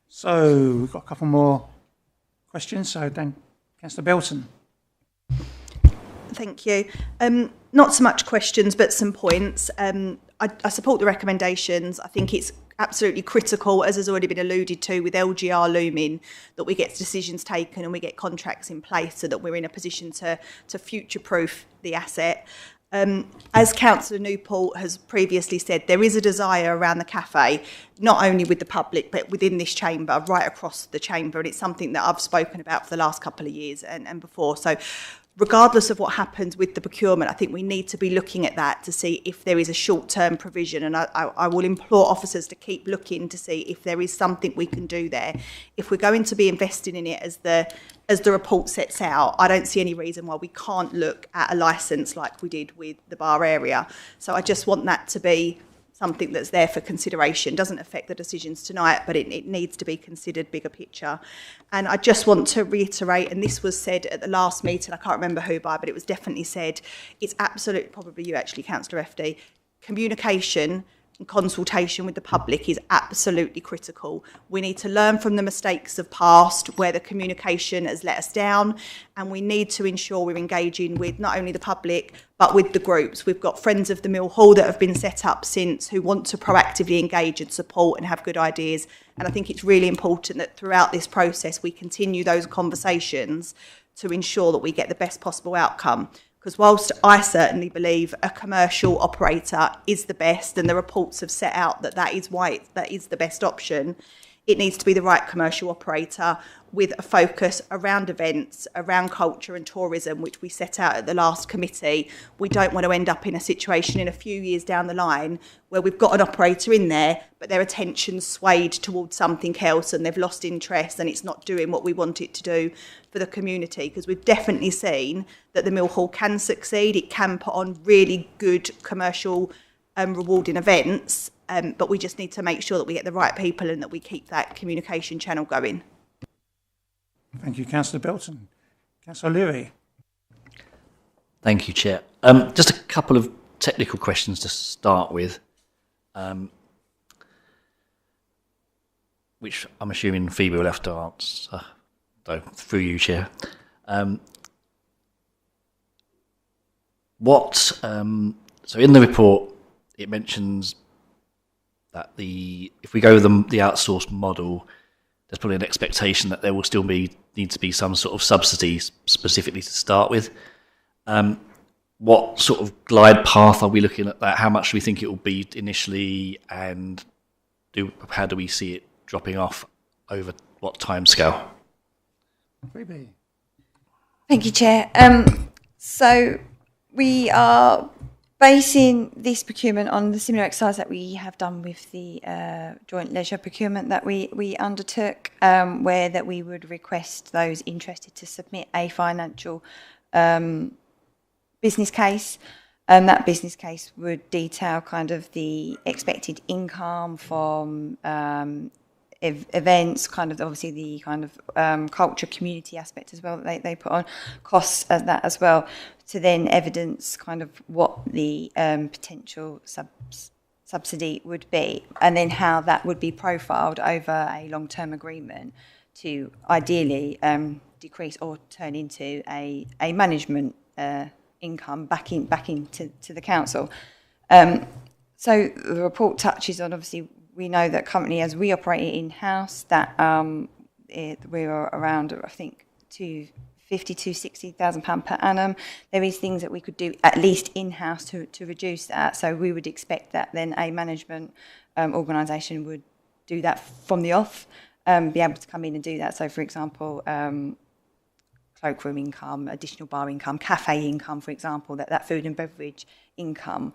So we've got a couple more questions. So then, Councillor Belton. Thank you. Not so much questions, but some points. I support the recommendations. I think it's absolutely critical, as has already been alluded to, with LGR looming, that we get decisions taken and we get contracts in place so that we're in a position to future-proof the asset. As Councillor Newport has previously said, there is a desire around the cafe, not only with the public, but within this chamber, right across the chamber. And it's something that I've spoken about for the last couple of years and before. So regardless of what happens with the procurement, I think we need to be looking at that to see if there is a short-term provision. And I will implore officers to keep looking to see if there is something we can do there. If we're going to be investing in it as the report sets out, I don't see any reason why we can't look at a licence like we did with the bar area. So I just want that to be something that's there for consideration. Doesn't affect the decisions tonight, but it needs to be considered bigger picture. And I just want to reiterate, and this was said at the last meeting, I can't remember who by, but it was definitely said, it's absolutely, probably you actually, Councillor FD, communication and consultation with the public is absolutely critical. We need to learn from the mistakes of past where the communication has let us down, and we need to ensure we're engaging with not only the public but with the groups. We've got Friends of the Mill Hall that have been set up since, who want to proactively engage and support and have good ideas, and I think it's really important that throughout this process we continue those conversations to ensure that we get the best possible outcome. Because whilst I certainly believe a commercial operator is the best, and the reports have set out that that is the best option, it needs to be the right commercial operator with a focus around events, around culture and tourism, which we set out at the last committee. We don't want to end up in a situation in a few years down the line where we've got an operator in there, but their attention's swayed towards something else and they've lost interest and it's not doing what we want it to do for the community. Because we've definitely seen that the Mill Hall can succeed. It can put on really good commercial rewarding events, but we just need to make sure that we get the right people and that we keep that communication channel going. Thank you, Councillor Belton. Councillor Leary. Thank you, Chair. Just a couple of technical questions to start with, which I'm assuming Phoebe will have to answer, though, through you, Chair. So in the report, it mentions that if we go with the outsourced model, there's probably an expectation that there will still need to be some sort of subsidies specifically to start with. What sort of glide path are we looking at that? How much do we think it will be initially, and how do we see it dropping off over what timescale? Thank you, Chair. So we are basing this procurement on the similar exercise that we have done with the joint leisure procurement that we undertook, where that we would request those interested to submit a financial business case. That business case would detail kind of the expected income from events, kind of obviously the kind of culture community aspect as well that they put on, costs as that as well, to then evidence kind of what the potential subsidy would be, and then how that would be profiled over a long-term agreement to ideally decrease or turn into a management income back into the council. So the report touches on, obviously, we know that currently, as we operate it in-house, that we're around, I think, £50,000 to £60,000 per annum. There is things that we could do at least in-house to reduce that. So we would expect that then a management organisation would do that from the off, be able to come in and do that. So, for example, cloakroom income, additional bar income, cafe income, for example, that food and beverage income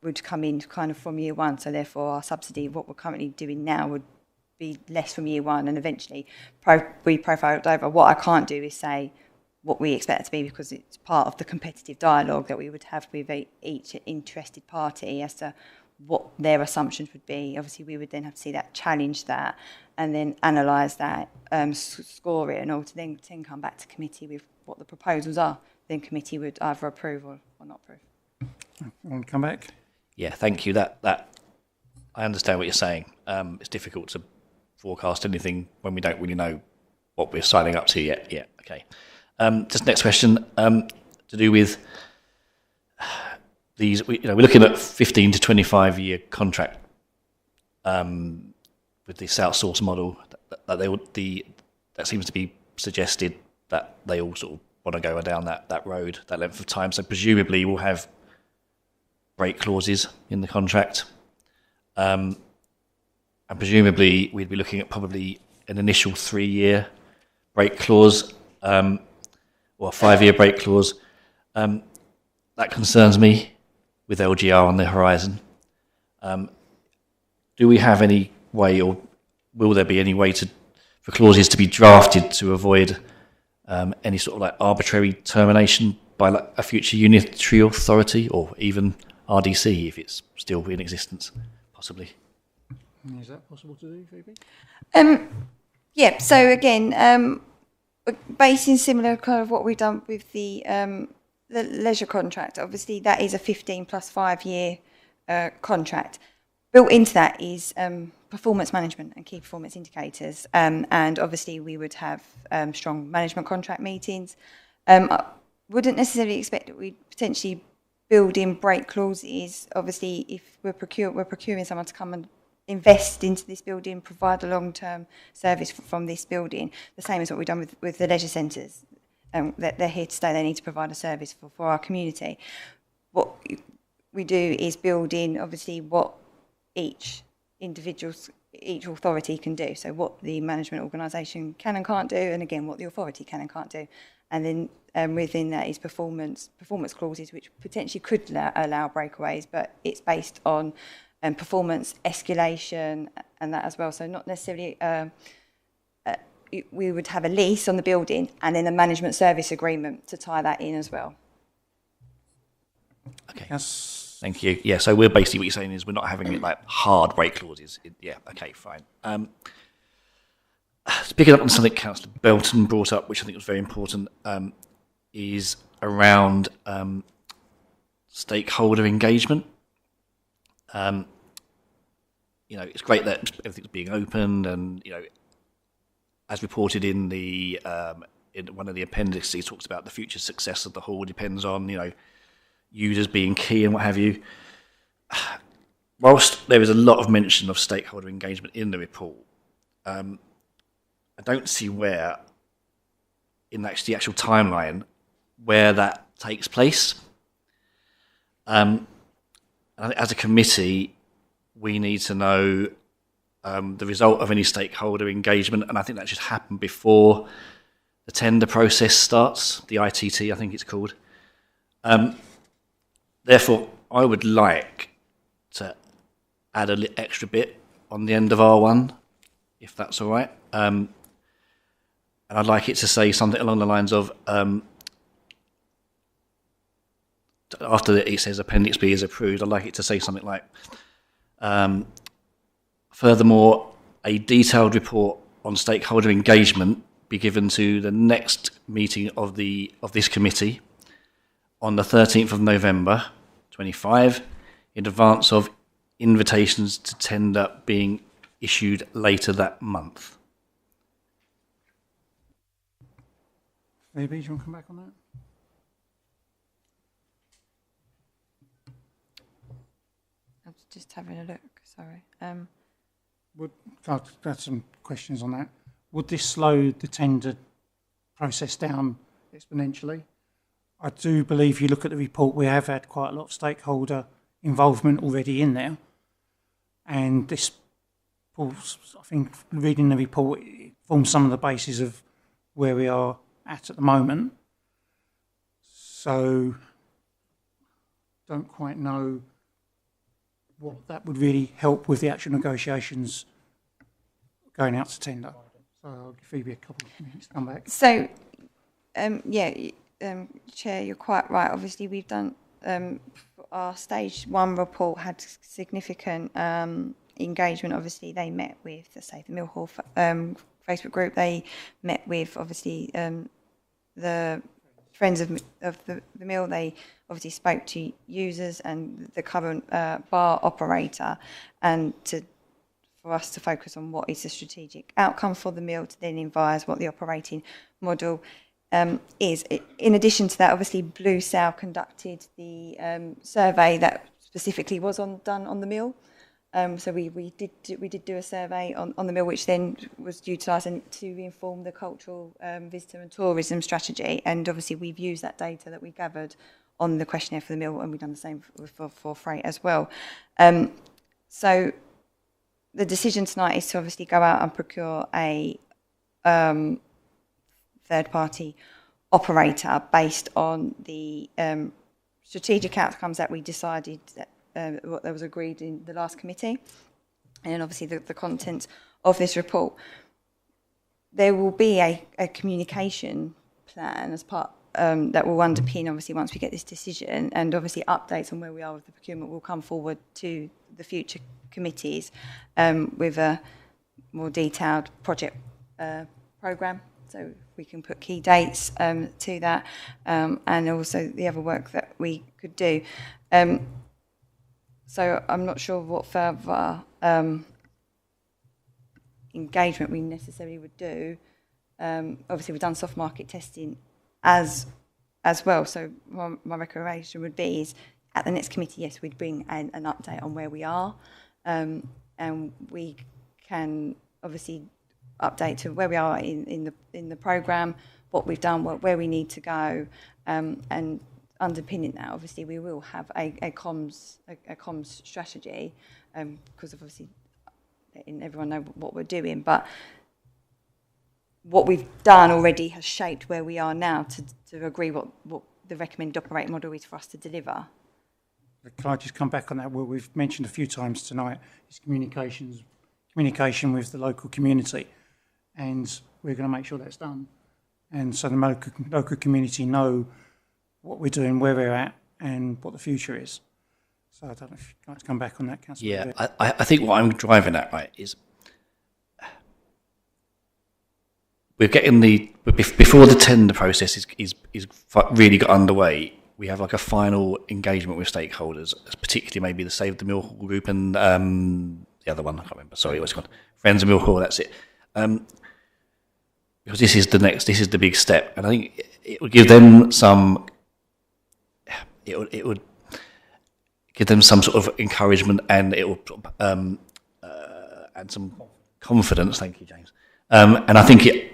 would come in kind of from year one. So therefore our subsidy, what we're currently doing now, would be less from year one and eventually be profiled over. What I can't do is say what we expect it to be, because it's part of the competitive dialogue that we would have with each interested party as to what their assumptions would be. Obviously we would then have to see that, challenge that, and then analyse that, score it, and all to then come back to committee with what the proposals are. Then committee would either approve or not approve. You want to come back? Yeah, thank you. That I understand what you're saying. It's difficult to forecast anything when we don't really know what we're signing up to yet. Yeah, okay. Just next question to do with these. We're looking at 15 to 25 year contract with this outsource model. That seems to be suggested that they all sort of want to go down that road, that length of time. So presumably we'll have break clauses in the contract. And presumably we'd be looking at probably an initial 3-year break clause, or a 5-year break clause. That concerns me with LGR on the horizon. Do we have any way, or will there be any way for clauses to be drafted to avoid any sort of like arbitrary termination by like a future unitary authority, or even RDC if it's still in existence, possibly? Is that possible to do, Phoebe? Yeah, so again, based in similar kind of what we've done with the leisure contract, obviously that is a 15 plus 5 year contract. Built into that is performance management and key performance indicators, and obviously we would have strong management contract meetings. I wouldn't necessarily expect that we'd potentially build in break clauses. Obviously, if we're procuring someone to come and invest into this building, provide a long-term service from this building, the same as what we've done with the leisure centres. That they're here to stay, they need to provide a service for our community. What we do is build in, obviously, what each authority can do. So what the management organisation can and can't do, and again, what the authority can and can't do. And then within that is performance clauses, which potentially could allow breakaways, but it's based on performance escalation and that as well. So not necessarily we would have a lease on the building and then a management service agreement to tie that in as well. Okay. Yes. Thank you. Yeah, so we're basically, what you're saying is we're not having it like hard break clauses. Yeah, okay, fine. Picking up on something Councillor Belton brought up, which I think was very important, is around stakeholder engagement. It's great that everything's being opened, and as reported in the in one of the appendices, he talks about the future success of the hall depends on users being key and what have you. Whilst there is a lot of mention of stakeholder engagement in the report, I don't see where in the actual timeline where that takes place. And as a committee, we need to know the result of any stakeholder engagement, and I think that should happen before the tender process starts, the ITT, I think it's called. Therefore, I would like to add an extra bit on the end of R1, if that's all right. And I'd like it to say something along the lines of, after it says Appendix B is approved, I'd like it to say something like, furthermore, a detailed report on stakeholder engagement be given to the next meeting of this committee on the 13th of November 25, in advance of invitations to tender being issued later that month. Phoebe, do you want to come back on that? I was just having a look, sorry. I've got some questions on that. Would this slow the tender process down exponentially? I do believe, you look at the report, we have had quite a lot of stakeholder involvement already in there. And this, I think, reading the report, it forms some of the basis of where we are at the moment. So, don't quite know what that would really help with the actual negotiations going out to tender. So I'll give Phoebe a couple of minutes to come back. So, Chair, you're quite right. Obviously, we've done our stage 1 report had significant engagement. Obviously, they met with, let's say, the Millhall Facebook group. They met with, obviously, the Friends of the Mill, they obviously spoke to users and the current bar operator, and for us to focus on what is the strategic outcome for the Mill, to then advise what the operating model is. In addition to that, obviously Blue Sail conducted the survey that specifically was done on the Mill. So we did do a survey on the Mill, which then was utilised to inform the cultural visitor and tourism strategy. And obviously we've used that data that we gathered on the questionnaire for the Mill, and we've done the same for freight as well. So the decision tonight is to obviously go out and procure a third-party operator based on the strategic outcomes that we decided what was agreed in the last committee, and obviously the content of this report. There will be a communication plan as part that will underpin, obviously, once we get this decision, and obviously updates on where we are with the procurement will come forward to the future committees with a more detailed project programme, so we can put key dates to that, and also the other work that we could do. So I'm not sure what further engagement we necessarily would do. Obviously, we've done soft market testing as well. So my recommendation would be is at the next committee, yes, we'd bring an update on where we are, and we can obviously update to where we are in the programme, what we've done, where we need to go, and underpinning that, obviously, we will have a comms strategy, because obviously letting everyone know what we're doing. But what we've done already has shaped where we are now to agree what the recommended operating model is for us to deliver. Can I just come back on that? What we've mentioned a few times tonight is communication with the local community, and we're going to make sure that's done. And so the local community know what we're doing, where we're at, and what the future is. So I don't know if you'd like to come back on that, Councillor. Yeah, I think what I'm driving at, right, is we're getting before the tender process is really got underway. We have like a final engagement with stakeholders, particularly maybe the Save the Mill Hall group and the other one I can't remember. Sorry, what's it called? Friends of Mill Hall. That's it. Because this is the big step, and I think it would give them some. It would give them some sort of encouragement, and it will and some confidence. Thank you, James. And I think it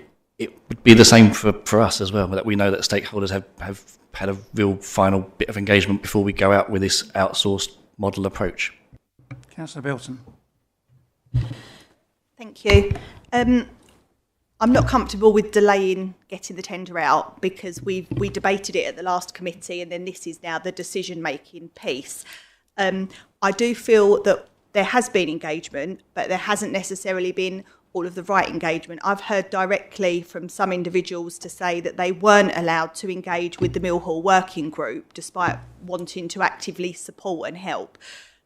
would be the same for us as well, that we know that stakeholders have had a real final bit of engagement before we go out with this outsourced model approach. Councillor Belton. Thank you. I'm not comfortable with delaying getting the tender out, because we debated it at the last committee, and then this is now the decision-making piece. I do feel that there has been engagement, but there hasn't necessarily been all of the right engagement. I've heard directly from some individuals to say that they weren't allowed to engage with the Mill Hall working group despite wanting to actively support and help.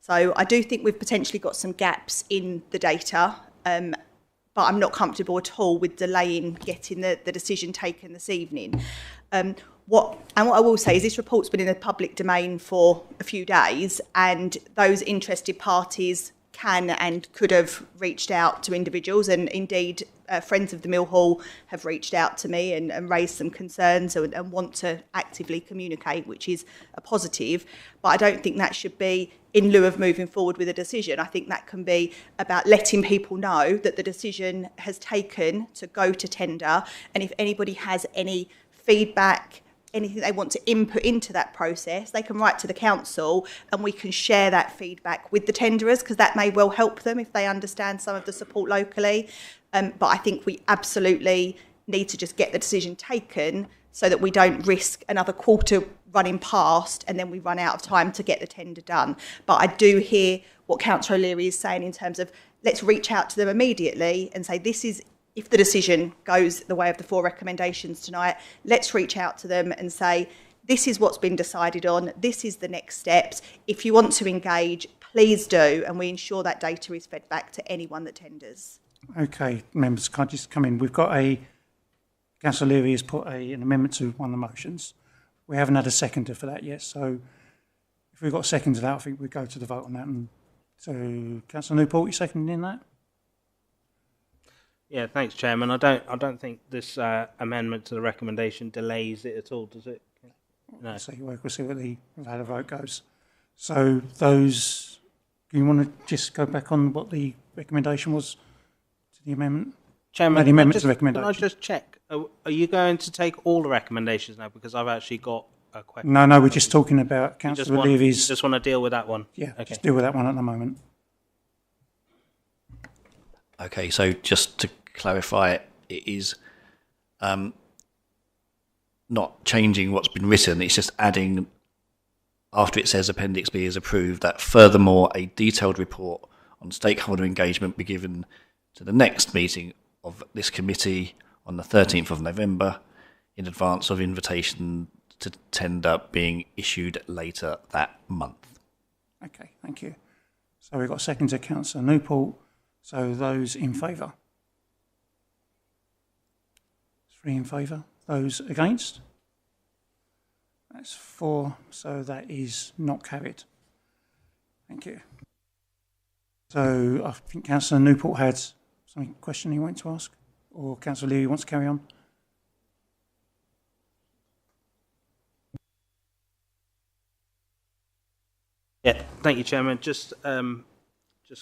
So I do think we've potentially got some gaps in the data, but I'm not comfortable at all with delaying getting the decision taken this evening. What I will say is this report's been in the public domain for a few days, and those interested parties can and could have reached out to individuals, and indeed Friends of the Mill Hall have reached out to me and raised some concerns and want to actively communicate, which is a positive. But I don't think that should be in lieu of moving forward with a decision. I think that can be about letting people know that the decision has taken to go to tender, and if anybody has any feedback, anything they want to input into that process, they can write to the council and we can share that feedback with the tenderers, because that may well help them if they understand some of the support locally. But I think we absolutely need to just get the decision taken so that we don't risk another quarter running past and then we run out of time to get the tender done. But I do hear what Councillor O'Leary is saying in terms of let's reach out to them immediately and say, this is, if the decision goes the way of the 4 recommendations tonight, let's reach out to them and say, this is what's been decided on, this is the next steps. If you want to engage, please do, and we ensure that data is fed back to anyone that tenders. Okay, members, can I just come in? We've got Councillor Leary has put an amendment to one of the motions. we haven't had a seconder for that yet. So if we've got a second to that, I think we go to the vote on that. And so, Councillor Newport, you seconding that? Yeah, thanks, Chairman. I don't think this amendment to the recommendation delays it at all, does it? No. So we'll see how the vote goes. So those, do you want to just go back on what the recommendation was to the amendment? Chairman, the amendment to the recommendation. Can I just check? Are you going to take all the recommendations now? Because I've actually got a question. No, we're just talking about Councillor Levy's. You just want to deal with that one? Yeah, okay. Just deal with that one at the moment. Okay, so just to clarify, it is not changing what's been written, it's just adding, after it says Appendix B is approved, that furthermore a detailed report on stakeholder engagement be given to the next meeting of this committee on the 13th of November in advance of invitation to tender being issued later that month. Okay, thank you. So we've got a second to Councillor Newport. So those in favour? 3 in favour. Those against? That's 4, so that is not carried. Thank you. So I think Councillor Newport had some question he wanted to ask, or Councillor Leary wants to carry on. Yeah, thank you, Chairman. Just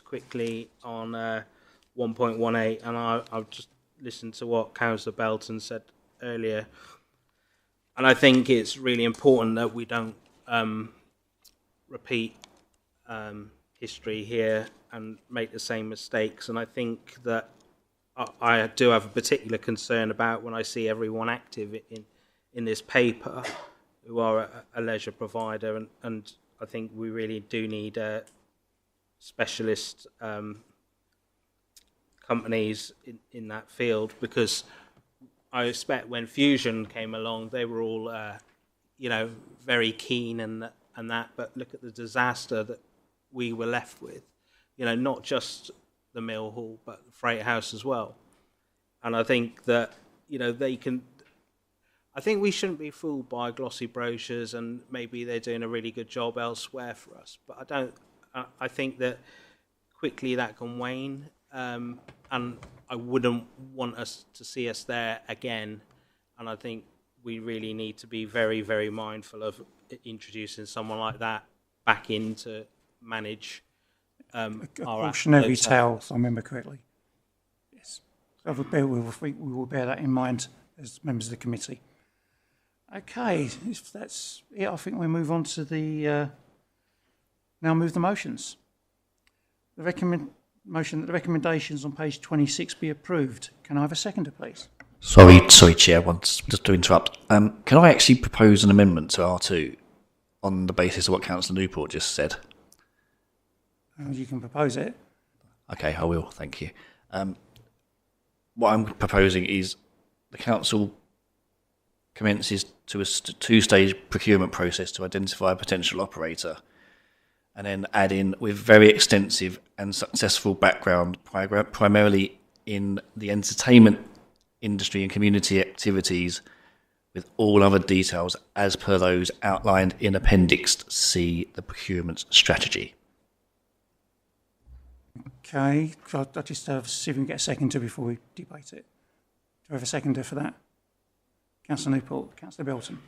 quickly on 1.18, and I've just listened to what Councillor Belton said earlier, and I think it's really important that we don't repeat history here and make the same mistakes. And I think that I do have a particular concern about when I see everyone active in this paper who are a leisure provider, and I think we really do need specialist companies in that field, because I expect when Fusion came along, they were all, very keen and that. But look at the disaster that we were left with. Not just the mill hall, but the freight house as well. And I think that they can. I think we shouldn't be fooled by glossy brochures, and maybe they're doing a really good job elsewhere for us. But I don't. I think that quickly that can wane, and I wouldn't want us to see us there again. And I think we really need to be very, very mindful of introducing someone like that back in to manage a cautionary tale, if I remember correctly. Yes, so we will bear that in mind as members of the committee. Okay, if that's it, I think we move on to the now move the motions. The motion that the recommendations on page 26 be approved. Can I have a seconder, please? Sorry, Chair, just to interrupt. Can I actually propose an amendment to R2 on the basis of what Councillor Newport just said? You can propose it. Okay, I will, thank you. What I'm proposing is the council commences to a two-stage procurement process to identify a potential operator, and then add in with very extensive and successful background, primarily in the entertainment industry and community activities, with all other details as per those outlined in Appendix C, the procurement strategy. Okay, I'll just see if we can get a seconder before we debate it. Do we have a seconder for that? Councillor Newport, Councillor Belton.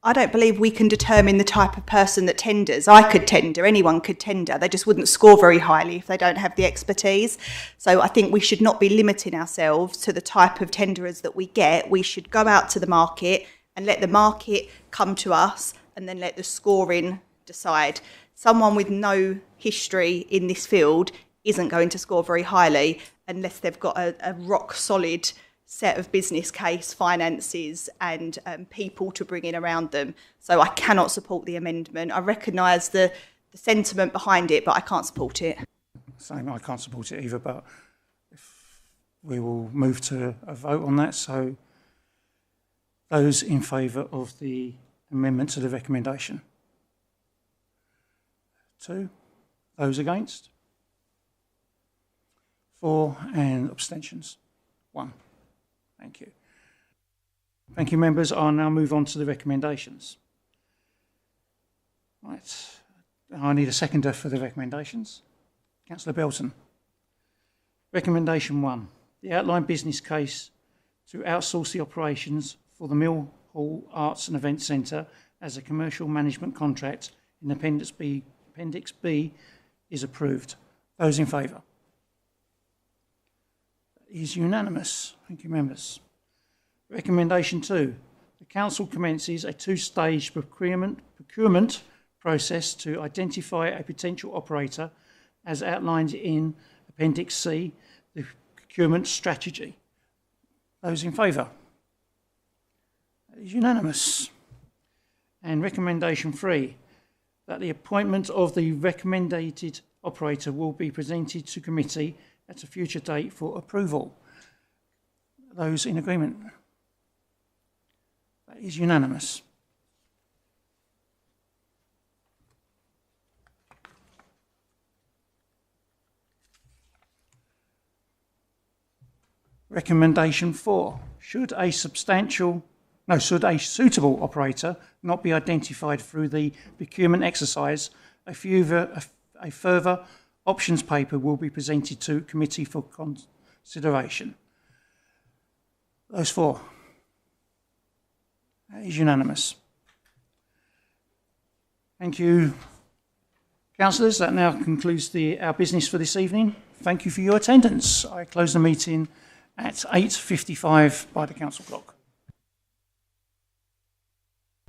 I don't believe we can determine the type of person that tenders. I could tender, anyone could tender. They just wouldn't score very highly if they don't have the expertise. So I think we should not be limiting ourselves to the type of tenderers that we get. We should go out to the market and let the market come to us, and then let the scoring decide. Someone with no history in this field isn't going to score very highly unless they've got a rock solid set of business case, finances and people to bring in around them. So I cannot support the amendment. I recognise the sentiment behind it, but I can't support it. Same, I can't support it either, but if we will move to a vote on that. So those in favour of the amendment to the recommendation? 2. Those against? 4. And abstentions? 1. Thank you. Thank you, members. I'll now move on to the recommendations. Right. I need a seconder for the recommendations. Councillor Belton. Recommendation 1. The outline business case to outsource the operations for the Mill Hall Arts and Events Centre as a commercial management contract in Appendix B is approved. Those in favour? That is unanimous. Thank you, members. Recommendation 2. The Council commences a two-stage procurement process to identify a potential operator as outlined in Appendix C, the procurement strategy. Those in favour? That is unanimous. And recommendation 3, that the appointment of the recommended operator will be presented to committee at a future date for approval. Those in agreement? That is unanimous. Recommendation 4. Should a suitable operator not be identified through the procurement exercise, a further options paper will be presented to committee for consideration. Those 4. That is unanimous. Thank you, councillors. That now concludes our business for this evening. Thank you for your attendance. I close the meeting at 8:55 by the council clock.